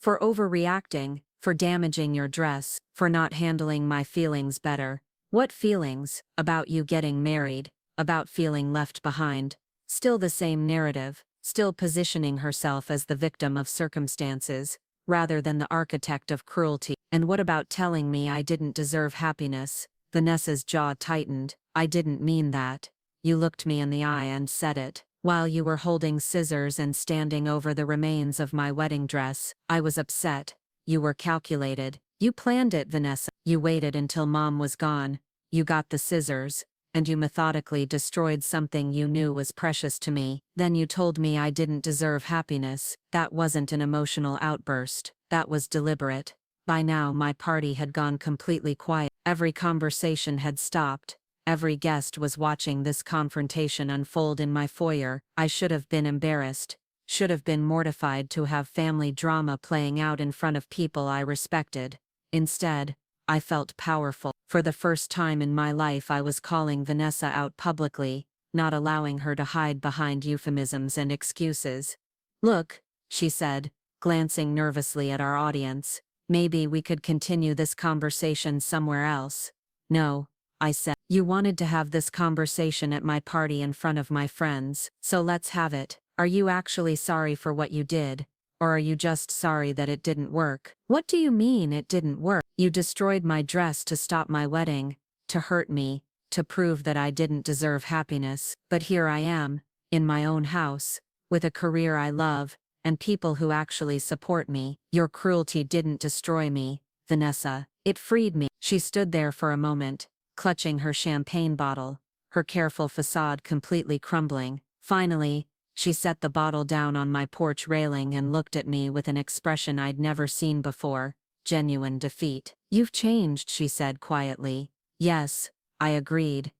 A: overreacting," for damaging your dress, for not handling my feelings better. What feelings? About you getting married, about feeling left behind. Still the same narrative, still positioning herself as the victim of circumstances, rather than the architect of cruelty. And what about telling me I didn't deserve happiness? Vanessa's jaw tightened. I didn't mean that. You looked me in the eye and said it. While you were holding scissors and standing over the remains of my wedding dress, I was upset. You were calculated. You planned it, Vanessa. You waited until Mom was gone. You got the scissors, and you methodically destroyed something you knew was precious to me. Then you told me I didn't deserve happiness. That wasn't an emotional outburst. That was deliberate. By now my party had gone completely quiet. Every conversation had stopped. Every guest was watching this confrontation unfold in my foyer. I should have been embarrassed, should have been mortified to have family drama playing out in front of people I respected. Instead, I felt powerful. For the first time in my life I was calling Vanessa out publicly, not allowing her to hide behind euphemisms and excuses. Look, she said, glancing nervously at our audience, maybe we could continue this conversation somewhere else. No, I said. You wanted to have this conversation at my party in front of my friends, so let's have it. Are you actually sorry for what you did? Or are you just sorry that it didn't work? What do you mean it didn't work? You destroyed my dress to stop my wedding, to hurt me, to prove that I didn't deserve happiness. But here I am, in my own house, with a career I love, and people who actually support me. Your cruelty didn't destroy me, Vanessa. It freed me. She stood there for a moment, clutching her champagne bottle, her careful facade completely crumbling. Finally, she set the bottle down on my porch railing and looked at me with an expression I'd never seen before, genuine defeat. You've changed, she said quietly. Yes, I agreed.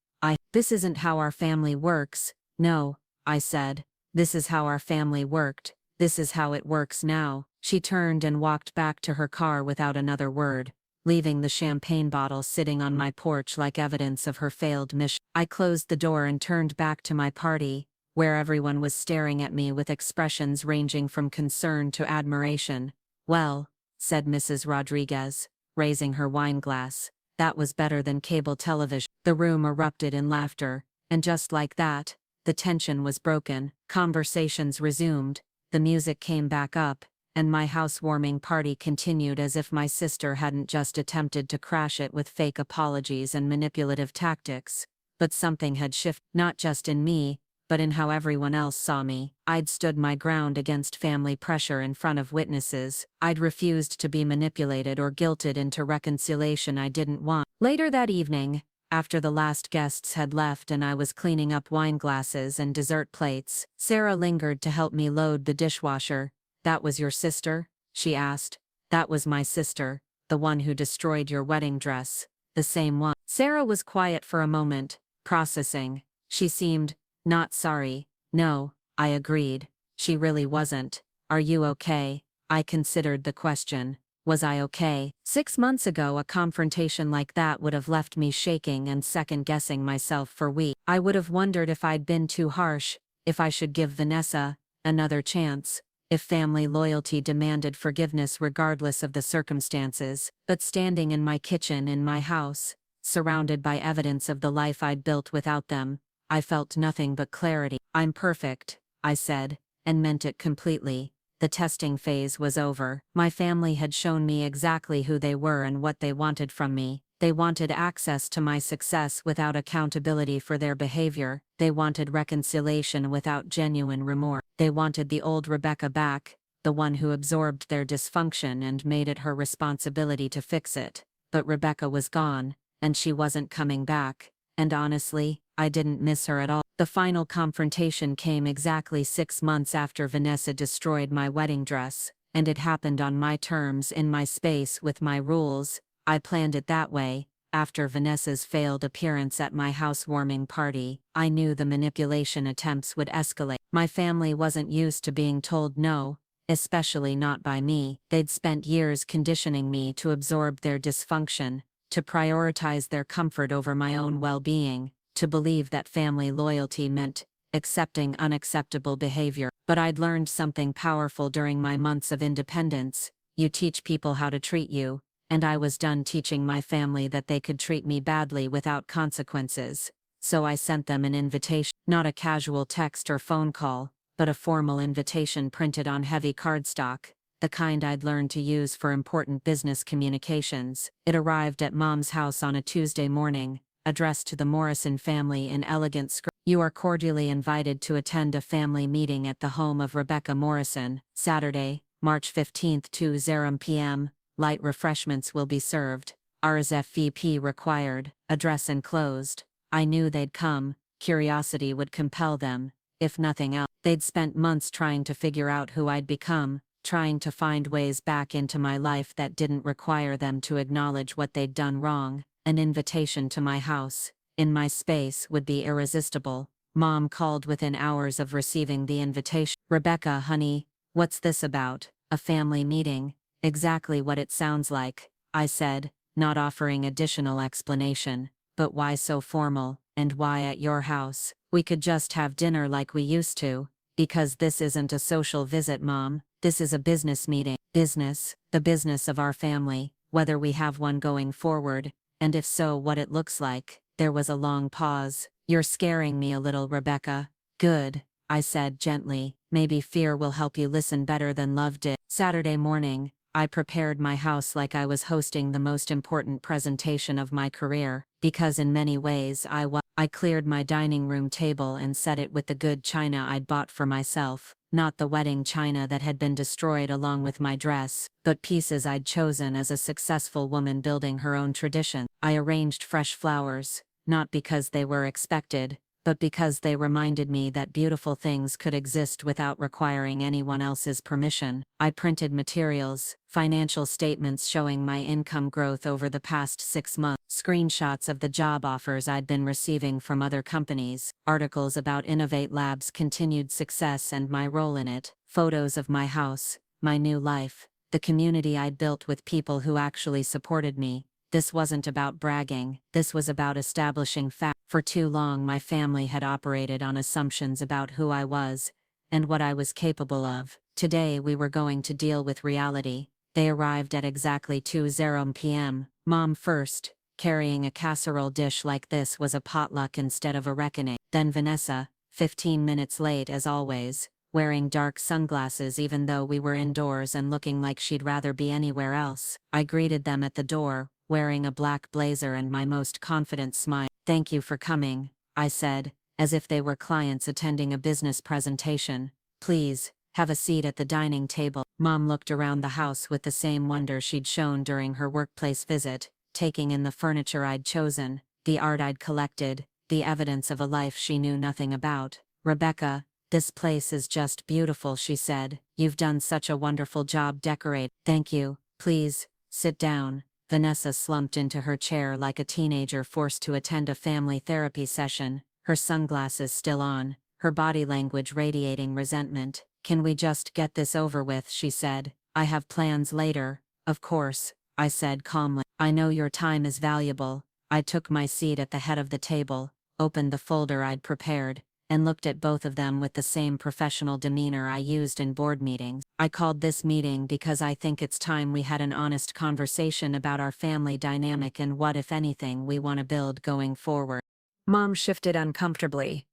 A: This isn't how our family works. No, I said. This is how our family worked. This is how it works now. She turned and walked back to her car without another word, leaving the champagne bottle sitting on my porch like evidence of her failed mission. I closed the door and turned back to my party, where everyone was staring at me with expressions ranging from concern to admiration. Well, said Mrs. Rodriguez, raising her wine glass, that was better than cable television. The room erupted in laughter, and just like that, the tension was broken. Conversations resumed, the music came back up, and my housewarming party continued as if my sister hadn't just attempted to crash it with fake apologies and manipulative tactics. But something had shifted, not just in me, but in how everyone else saw me. I'd stood my ground against family pressure in front of witnesses. I'd refused to be manipulated or guilted into reconciliation I didn't want. Later that evening, after the last guests had left and I was cleaning up wine glasses and dessert plates, Sarah lingered to help me load the dishwasher. That was your sister? She asked. That was my sister, the one who destroyed your wedding dress. The same one. Sarah was quiet for a moment, processing. She seemed not sorry. No, I agreed. She really wasn't. Are you okay? I considered the question. Was I okay? 6 months ago a confrontation like that would have left me shaking and second-guessing myself for weeks. I would have wondered if I'd been too harsh, if I should give Vanessa another chance, if family loyalty demanded forgiveness regardless of the circumstances. But standing in my kitchen in my house, surrounded by evidence of the life I'd built without them, I felt nothing but clarity. I'm perfect, I said, and meant it completely. The testing phase was over. My family had shown me exactly who they were and what they wanted from me. They wanted access to my success without accountability for their behavior. They wanted reconciliation without genuine remorse. They wanted the old Rebecca back, the one who absorbed their dysfunction and made it her responsibility to fix it. But Rebecca was gone, and she wasn't coming back. And honestly, I didn't miss her at all. The final confrontation came exactly 6 months after Vanessa destroyed my wedding dress, and it happened on my terms in my space with my rules. I planned it that way. After Vanessa's failed appearance at my housewarming party, I knew the manipulation attempts would escalate. My family wasn't used to being told no, especially not by me. They'd spent years conditioning me to absorb their dysfunction, to prioritize their comfort over my own well-being, to believe that family loyalty meant accepting unacceptable behavior. But I'd learned something powerful during my months of independence.
B: You teach people how to treat you, and I was done teaching my family that they could treat me badly without consequences. So I sent them an invitation, not a casual text or phone call, but a formal invitation printed on heavy cardstock, the kind I'd learned to use for important business communications. It arrived at Mom's house on a Tuesday morning, addressed to the Morrison family in elegant script. You are cordially invited to attend a family meeting at the home of Rebecca Morrison, Saturday, March 15th, 2:00 p.m. Light refreshments will be served. RSVP required. Address enclosed. I knew they'd come. Curiosity would compel them. If nothing else, they'd spent months trying to figure out who I'd become, trying to find ways back into my life that didn't require them to acknowledge what they'd done wrong. An invitation to my house, in my space, would be irresistible. Mom called within hours of receiving the invitation. Rebecca, honey, what's this about? A family meeting? Exactly what it sounds like, I said, not offering additional explanation. But why so formal, and why at your house? We could just have dinner like we used to. Because this isn't a social visit, Mom. This is a business meeting. Business, the business of our family, whether we have one going forward, and if so, what it looks like. There was a long pause. You're scaring me a little, Rebecca. Good, I said gently. Maybe fear will help you listen better than love did. Saturday morning, I prepared my house like I was hosting the most important presentation of my career, because in many ways I cleared my dining room table and set it with the good china I'd bought for myself, not the wedding china that had been destroyed along with my dress, but pieces I'd chosen as a successful woman building her own tradition. I arranged fresh flowers, not because they were expected, but because they reminded me that beautiful things could exist without requiring anyone else's permission. I printed materials, financial statements showing my income growth over the past 6 months, screenshots of the job offers I'd been receiving from other companies, articles about Innovate Labs' continued success and my role in it, photos of my house, my new life, the community I'd built with people who actually supported me. This wasn't about bragging, this was about establishing facts. For too long my family had operated on assumptions about who I was, and what I was capable of. Today we were going to deal with reality. They arrived at exactly 2:00 p.m. Mom first, carrying a casserole dish like this was a potluck instead of a reckoning. Then Vanessa, 15 minutes late as always, wearing dark sunglasses even though we were indoors and looking like she'd rather be anywhere else. I greeted them at the door, wearing a black blazer and my most confident smile. Thank you for coming, I said, as if they were clients attending a business presentation. Please, have a seat at the dining table. Mom looked around the house with the same wonder she'd shown during her workplace visit, taking in the furniture I'd chosen, the art I'd collected, the evidence of a life she knew nothing about. Rebecca, this place is just beautiful, she said. You've done such a wonderful job decorating. Thank you. Please, sit down. Vanessa slumped into her chair like a teenager forced to attend a family therapy session, her sunglasses still on, her body language radiating resentment. Can we just get this over with, she said. I have plans later. Of course, I said calmly. I know your time is valuable. I took my seat at the head of the table, opened the folder I'd prepared, and looked at both of them with the same professional demeanor I used in board meetings. I called this meeting because I think it's time we had an honest conversation about our family dynamic and what, if anything, we want to build going forward.
A: Mom shifted uncomfortably.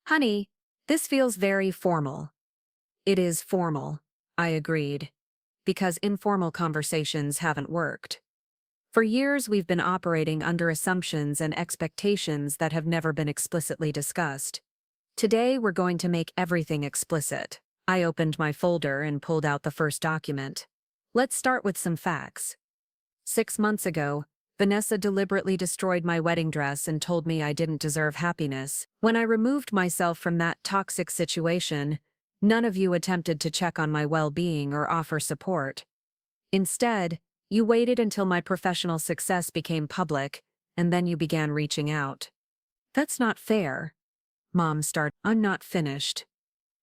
A: Honey, this feels very formal. It is formal, I agreed, because informal conversations haven't worked. For years we've been operating under assumptions and expectations that have never been explicitly discussed. Today we're going to make everything explicit. I opened my folder and pulled out the first document. Let's start with some facts. 6 months ago, Vanessa deliberately destroyed my wedding dress and told me I didn't deserve happiness. When I removed myself from that toxic situation, none of you attempted to check on my well-being or offer support. Instead, you waited until my professional success became public, and then you began reaching out. That's not fair. Mom started. I'm not finished,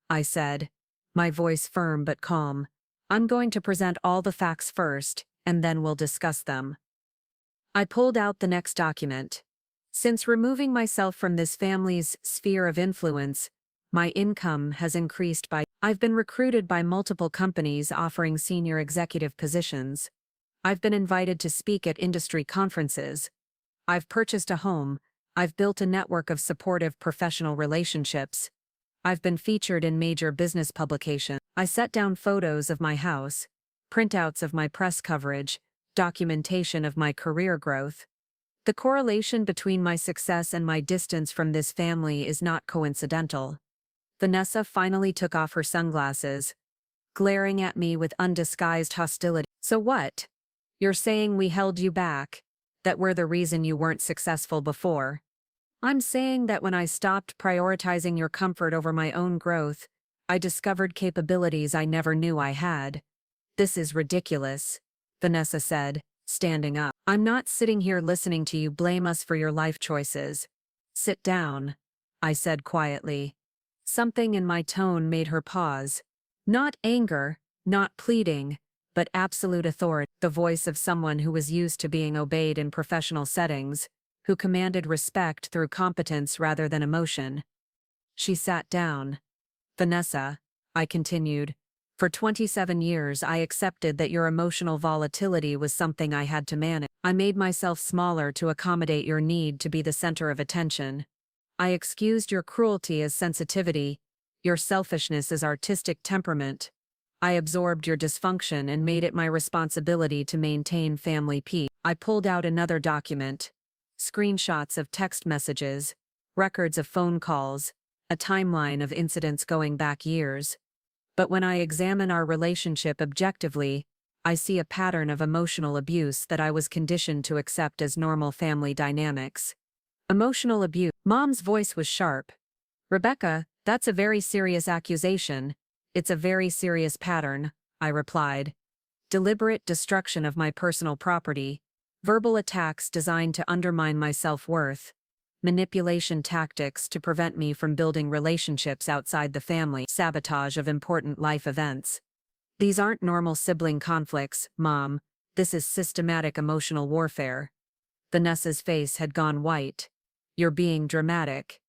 A: I said, my voice firm but calm. I'm going to present all the facts first, and then we'll discuss them. I pulled out the next document. Since removing myself from this family's sphere of influence, my income has increased by. I've been recruited by multiple companies offering senior executive positions. I've been invited to speak at industry conferences. I've purchased a home. I've built a network of supportive professional relationships. I've been featured in major business publications. I set down photos of my house, printouts of my press coverage, documentation of my career growth. The correlation between my success and my distance from this family is not coincidental. Vanessa finally took off her sunglasses, glaring at me with undisguised hostility. So what? You're saying we held you back? That we're the reason you weren't successful before? I'm saying that when I stopped prioritizing your comfort over my own growth, I discovered capabilities I never knew I had. This is ridiculous, Vanessa said, standing up. I'm not sitting here listening to you blame us for your life choices. Sit down, I said quietly. Something in my tone made her pause. Not anger, not pleading, but absolute authority. The voice of someone who was used to being obeyed in professional settings, who commanded respect through competence rather than emotion. She sat down. Vanessa, I continued, for 27 years I accepted that your emotional volatility was something I had to manage. I made myself smaller to accommodate your need to be the center of attention. I excused your cruelty as sensitivity, your selfishness as artistic temperament. I absorbed your dysfunction and made it my responsibility to maintain family peace. I pulled out another document. Screenshots of text messages, records of phone calls, a timeline of incidents going back years. But when I examine our relationship objectively, I see a pattern of emotional abuse that I was conditioned to accept as normal family dynamics. Emotional abuse. Mom's voice was sharp. Rebecca, that's a very serious accusation. It's a very serious pattern, I replied. Deliberate destruction of my personal property, verbal attacks designed to undermine my self-worth, manipulation tactics to prevent me from building relationships outside the family, sabotage of important life events. These aren't normal sibling conflicts, Mom. This is systematic emotional warfare. Vanessa's face had gone white. You're being dramatic.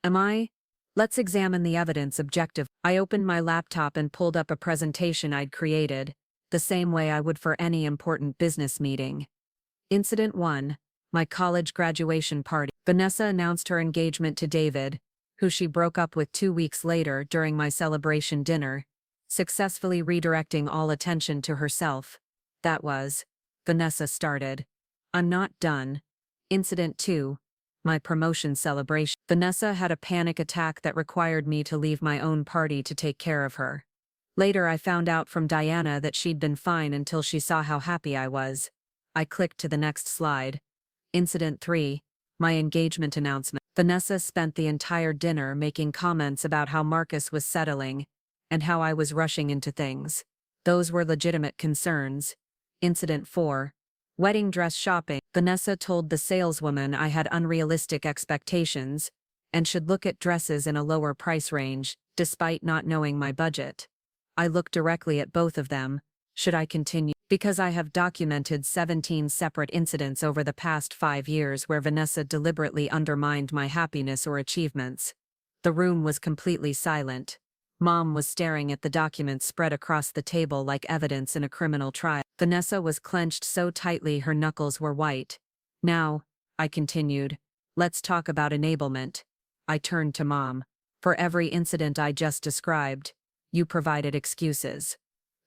A: Am I? Let's examine the evidence objectively. I opened my laptop and pulled up a presentation I'd created, the same way I would for any important business meeting. Incident 1. My college graduation party. Vanessa announced her engagement to David, who she broke up with 2 weeks later during my celebration dinner, successfully redirecting all attention to herself. That was. Vanessa started. I'm not done. Incident 2. My promotion celebration. Vanessa had a panic attack that required me to leave my own party to take care of her. Later I found out from Diana that she'd been fine until she saw how happy I was. I clicked to the next slide. Incident 3. My engagement announcement. Vanessa spent the entire dinner making comments about how Marcus was settling, and how I was rushing into things. Those were legitimate concerns. Incident 4. Wedding dress shopping. Vanessa told the saleswoman I had unrealistic expectations, and should look at dresses in a lower price range, despite not knowing my budget. I looked directly at both of them. Should I continue? Because I have documented 17 separate incidents over the past 5 years where Vanessa deliberately undermined my happiness or achievements. The room was completely silent. Mom was staring at the documents spread across the table like evidence in a criminal trial. Vanessa was clenched so tightly her knuckles were white. Now, I continued, let's talk about enablement. I turned to Mom. For every incident I just described, you provided excuses.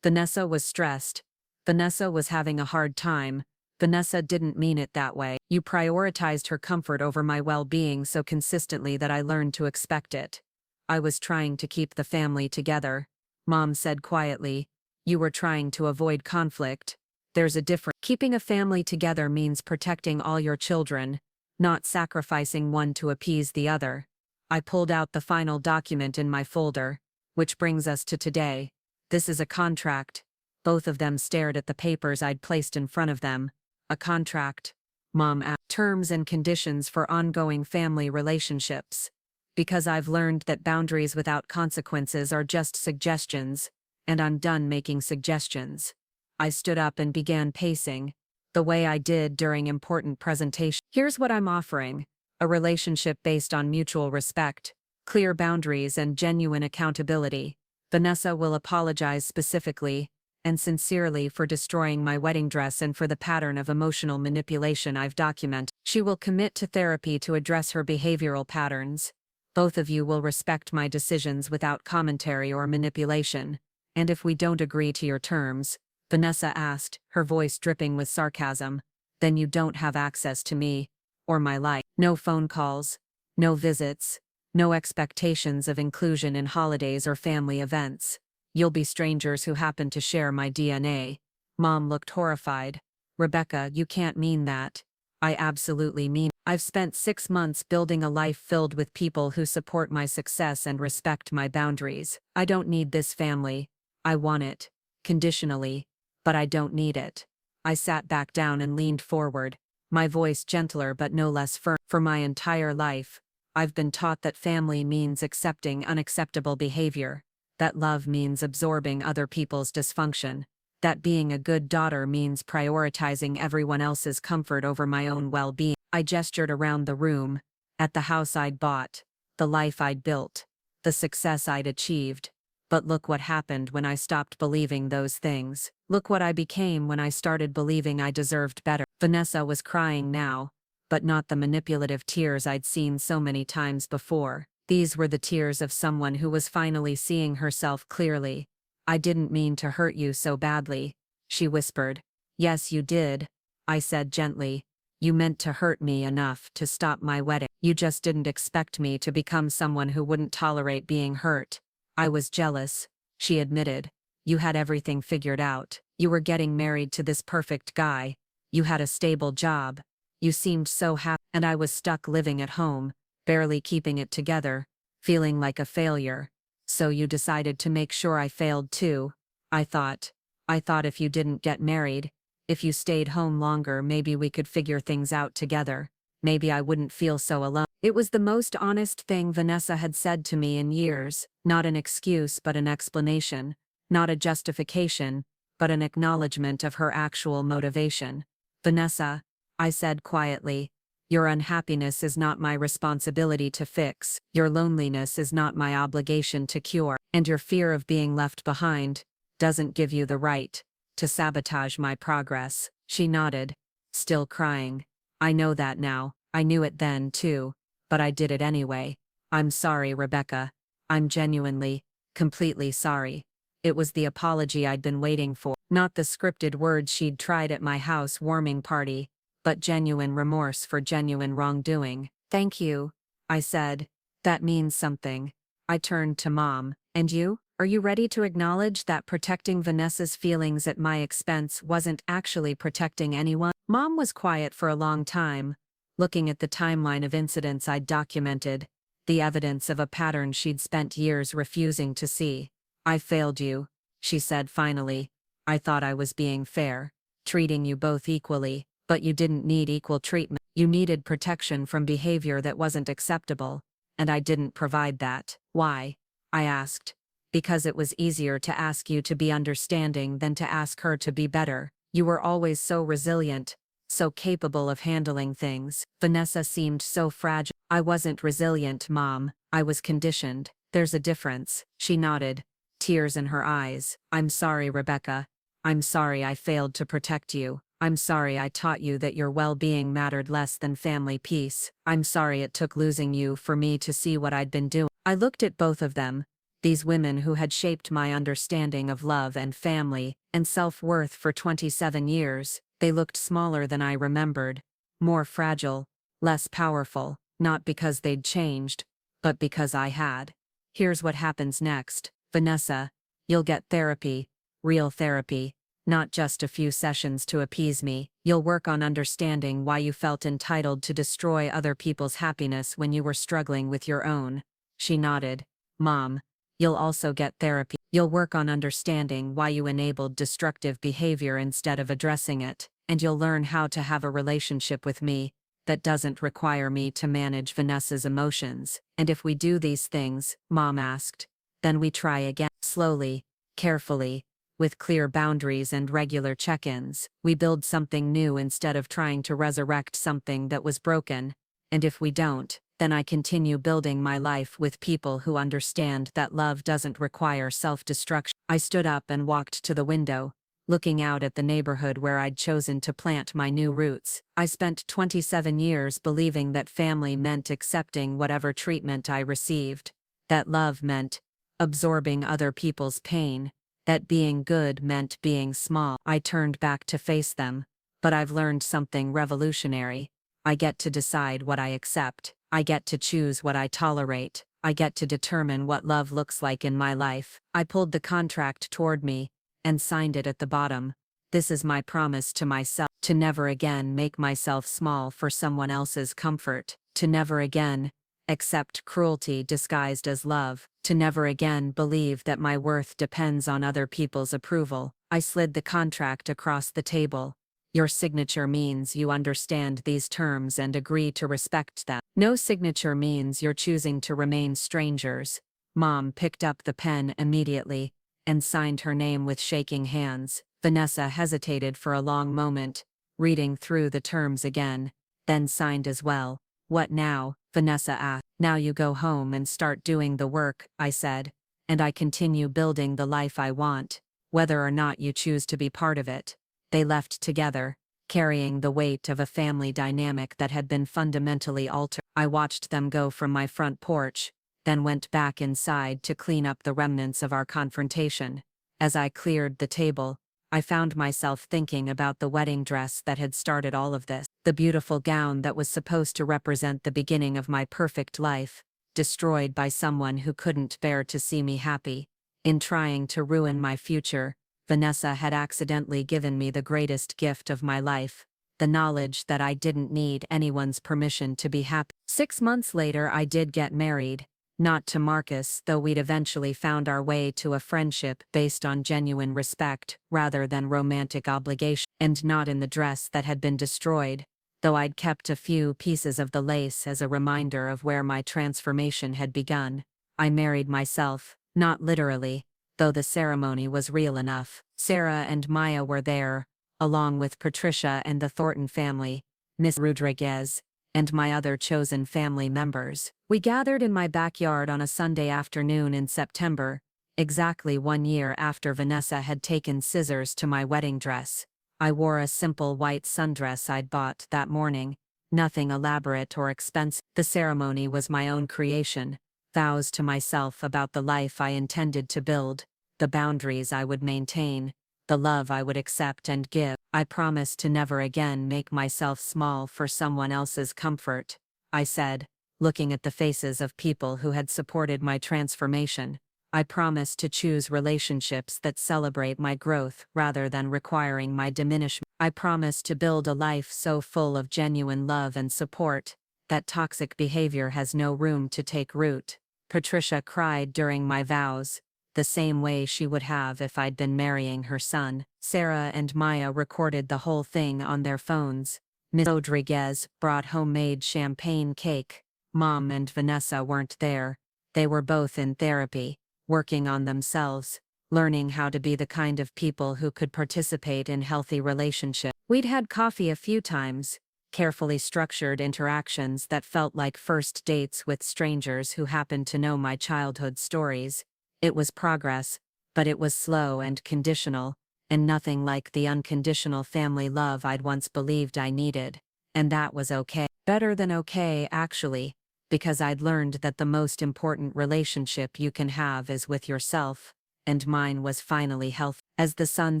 A: Vanessa was stressed. Vanessa was having a hard time. Vanessa didn't mean it that way. You prioritized her comfort over my well-being so consistently that I learned to expect it. I was trying to keep the family together, Mom said quietly. You were trying to avoid conflict. There's a difference. Keeping a family together means protecting all your children, not sacrificing one to appease the other. I pulled out the final document in my folder, which brings us to today. This is a contract. Both of them stared at the papers I'd placed in front of them. A contract. Mom asked. Terms and conditions for ongoing family relationships. Because I've learned that boundaries without consequences are just suggestions, and I'm done making suggestions. I stood up and began pacing, the way I did during important presentations. Here's what I'm offering: a relationship based on mutual respect, clear boundaries, and genuine accountability. Vanessa will apologize specifically and sincerely for destroying my wedding dress and for the pattern of emotional manipulation I've documented. She will commit to therapy to address her behavioral patterns. Both of you will respect my decisions without commentary or manipulation. And if we don't agree to your terms, Vanessa asked, her voice dripping with sarcasm, then you don't have access to me or my life. No phone calls, no visits, no expectations of inclusion in holidays or family events. You'll be strangers who happen to share my DNA. Mom looked horrified. Rebecca, you can't mean that. I absolutely mean. I've spent 6 months building a life filled with people who support my success and respect my boundaries. I don't need this family. I want it. Conditionally. But I don't need it. I sat back down and leaned forward, my voice gentler but no less firm. For my entire life, I've been taught that family means accepting unacceptable behavior, that love means absorbing other people's dysfunction, that being a good daughter means prioritizing everyone else's comfort over my own well-being. I gestured around the room, at the house I'd bought, the life I'd built, the success I'd achieved. But look what happened when I stopped believing those things. Look what I became when I started believing I deserved better. Vanessa was crying now, but not the manipulative tears I'd seen so many times before. These were the tears of someone who was finally seeing herself clearly. I didn't mean to hurt you so badly, she whispered. Yes, you did, I said gently. You meant to hurt me enough to stop my wedding. You just didn't expect me to become someone who wouldn't tolerate being hurt. I was jealous, she admitted. You had everything figured out. You were getting married to this perfect guy. You had a stable job. You seemed so happy, and I was stuck living at home, barely keeping it together, feeling like a failure. So you decided to make sure I failed too. I thought if you didn't get married, if you stayed home longer, maybe we could figure things out together. Maybe I wouldn't feel so alone. It was the most honest thing Vanessa had said to me in years, not an excuse but an explanation, not a justification, but an acknowledgement of her actual motivation. Vanessa, I said quietly, your unhappiness is not my responsibility to fix, your loneliness is not my obligation to cure, and your fear of being left behind doesn't give you the right to sabotage my progress. She nodded, still crying. I know that now. I knew it then too, but I did it anyway. I'm sorry, Rebecca. I'm genuinely, completely sorry. It was the apology I'd been waiting for, not the scripted words she'd tried at my house warming party, but genuine remorse for genuine wrongdoing. Thank you, I said. That means something. I turned to Mom. And you? Are you ready to acknowledge that protecting Vanessa's feelings at my expense wasn't actually protecting anyone? Mom was quiet for a long time, looking at the timeline of incidents I'd documented, the evidence of a pattern she'd spent years refusing to see. I failed you, she said finally. I thought I was being fair, treating you both equally, but you didn't need equal treatment. You needed protection from behavior that wasn't acceptable, and I didn't provide that. Why? I asked. Because it was easier to ask you to be understanding than to ask her to be better. You were always so resilient, so capable of handling things. Vanessa seemed so fragile. I wasn't resilient, Mom. I was conditioned. There's a difference. She nodded, tears in her eyes. I'm sorry, Rebecca. I'm sorry I failed to protect you. I'm sorry I taught you that your well-being mattered less than family peace. I'm sorry it took losing you for me to see what I'd been doing. I looked at both of them, these women who had shaped my understanding of love and family and self-worth for 27 years. They looked smaller than I remembered, more fragile, less powerful, not because they'd changed, but because I had. Here's what happens next, Vanessa. You'll get therapy, real therapy, not just a few sessions to appease me. You'll work on understanding why you felt entitled to destroy other people's happiness when you were struggling with your own. She nodded. Mom, you'll also get therapy. You'll work on understanding why you enabled destructive behavior instead of addressing it, and you'll learn how to have a relationship with me that doesn't require me to manage Vanessa's emotions. And if we do these things, Mom asked, then we try again. Slowly, carefully, with clear boundaries and regular check-ins, we build something new instead of trying to resurrect something that was broken. And if we don't, then I continue building my life with people who understand that love doesn't require self-destruction. I stood up and walked to the window, looking out at the neighborhood where I'd chosen to plant my new roots. I spent 27 years believing that family meant accepting whatever treatment I received, that love meant absorbing other people's pain, that being good meant being small. I turned back to face them, but I've learned something revolutionary. I get to decide what I accept. I get to choose what I tolerate. I get to determine what love looks like in my life. I pulled the contract toward me and signed it at the bottom. This is my promise to myself, to never again make myself small for someone else's comfort, to never again accept cruelty disguised as love, to never again believe that my worth depends on other people's approval. I slid the contract across the table. Your signature means you understand these terms and agree to respect them. No signature means you're choosing to remain strangers. Mom picked up the pen immediately and signed her name with shaking hands. Vanessa hesitated for a long moment, reading through the terms again, then signed as well. What now? Vanessa asked. Now you go home and start doing the work, I said, and I continue building the life I want, whether or not you choose to be part of it. They left together, carrying the weight of a family dynamic that had been fundamentally altered. I watched them go from my front porch, then went back inside to clean up the remnants of our confrontation. As I cleared the table, I found myself thinking about the wedding dress that had started all of this, the beautiful gown that was supposed to represent the beginning of my perfect life, destroyed by someone who couldn't bear to see me happy. In trying to ruin my future, Vanessa had accidentally given me the greatest gift of my life, the knowledge that I didn't need anyone's permission to be happy. 6 months later, I did get married. Not to Marcus, though we'd eventually found our way to a friendship based on genuine respect rather than romantic obligation, and not in the dress that had been destroyed, though I'd kept a few pieces of the lace as a reminder of where my transformation had begun. I married myself, not literally, though the ceremony was real enough. Sarah and Maya were there, along with Patricia and the Thornton family, Miss Rodriguez, and my other chosen family members. We gathered in my backyard on a Sunday afternoon in September, exactly 1 year after Vanessa had taken scissors to my wedding dress. I wore a simple white sundress I'd bought that morning, nothing elaborate or expensive. The ceremony was my own creation, vows to myself about the life I intended to build, the boundaries I would maintain, the love I would accept and give. I promised to never again make myself small for someone else's comfort, I said, looking at the faces of people who had supported my transformation. I promised to choose relationships that celebrate my growth rather than requiring my diminishment. I promised to build a life so full of genuine love and support that toxic behavior has no room to take root. Patricia cried during my vows, the same way she would have if I'd been marrying her son. Sarah and Maya recorded the whole thing on their phones. Miss Rodriguez brought homemade champagne cake. Mom and Vanessa weren't there. They were both in therapy, working on themselves, learning how to be the kind of people who could participate in healthy relationships. We'd had coffee a few times, carefully structured interactions that felt like first dates with strangers who happened to know my childhood stories. It was progress, but it was slow and conditional, and nothing like the unconditional family love I'd once believed I needed. And that was okay. Better than okay, actually, because I'd learned that the most important relationship you can have is with yourself, and mine was finally healthy. As the sun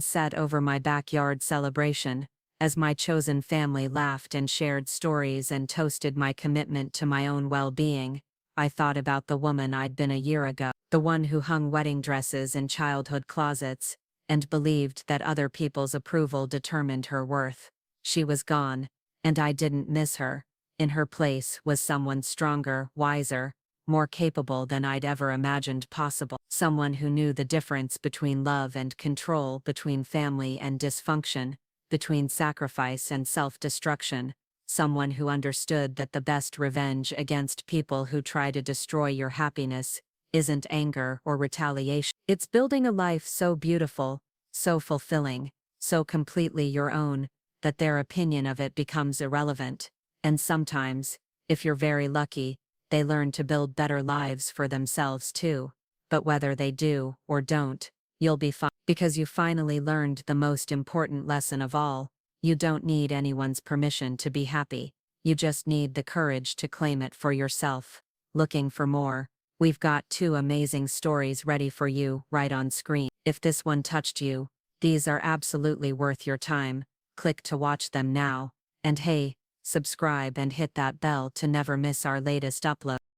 A: set over my backyard celebration, as my chosen family laughed and shared stories and toasted my commitment to my own well-being, I thought about the woman I'd been a year ago, the one who hung wedding dresses in childhood closets, and believed that other people's approval determined her worth. She was gone, and I didn't miss her. In her place was someone stronger, wiser, more capable than I'd ever imagined possible. Someone who knew the difference between love and control, between family and dysfunction, between sacrifice and self-destruction. Someone who understood that the best revenge against people who try to destroy your happiness isn't anger or retaliation. It's building a life so beautiful, so fulfilling, so completely your own, that their opinion of it becomes irrelevant. And sometimes, if you're very lucky, they learn to build better lives for themselves too. But whether they do or don't, you'll be fine. Because you finally learned the most important lesson of all. You don't need anyone's permission to be happy. You just need the courage to claim it for yourself. Looking for more? We've got 2 amazing stories ready for you right on screen. If this one touched you, these are absolutely worth your time. Click to watch them now. And hey, subscribe and hit that bell to never miss our latest upload.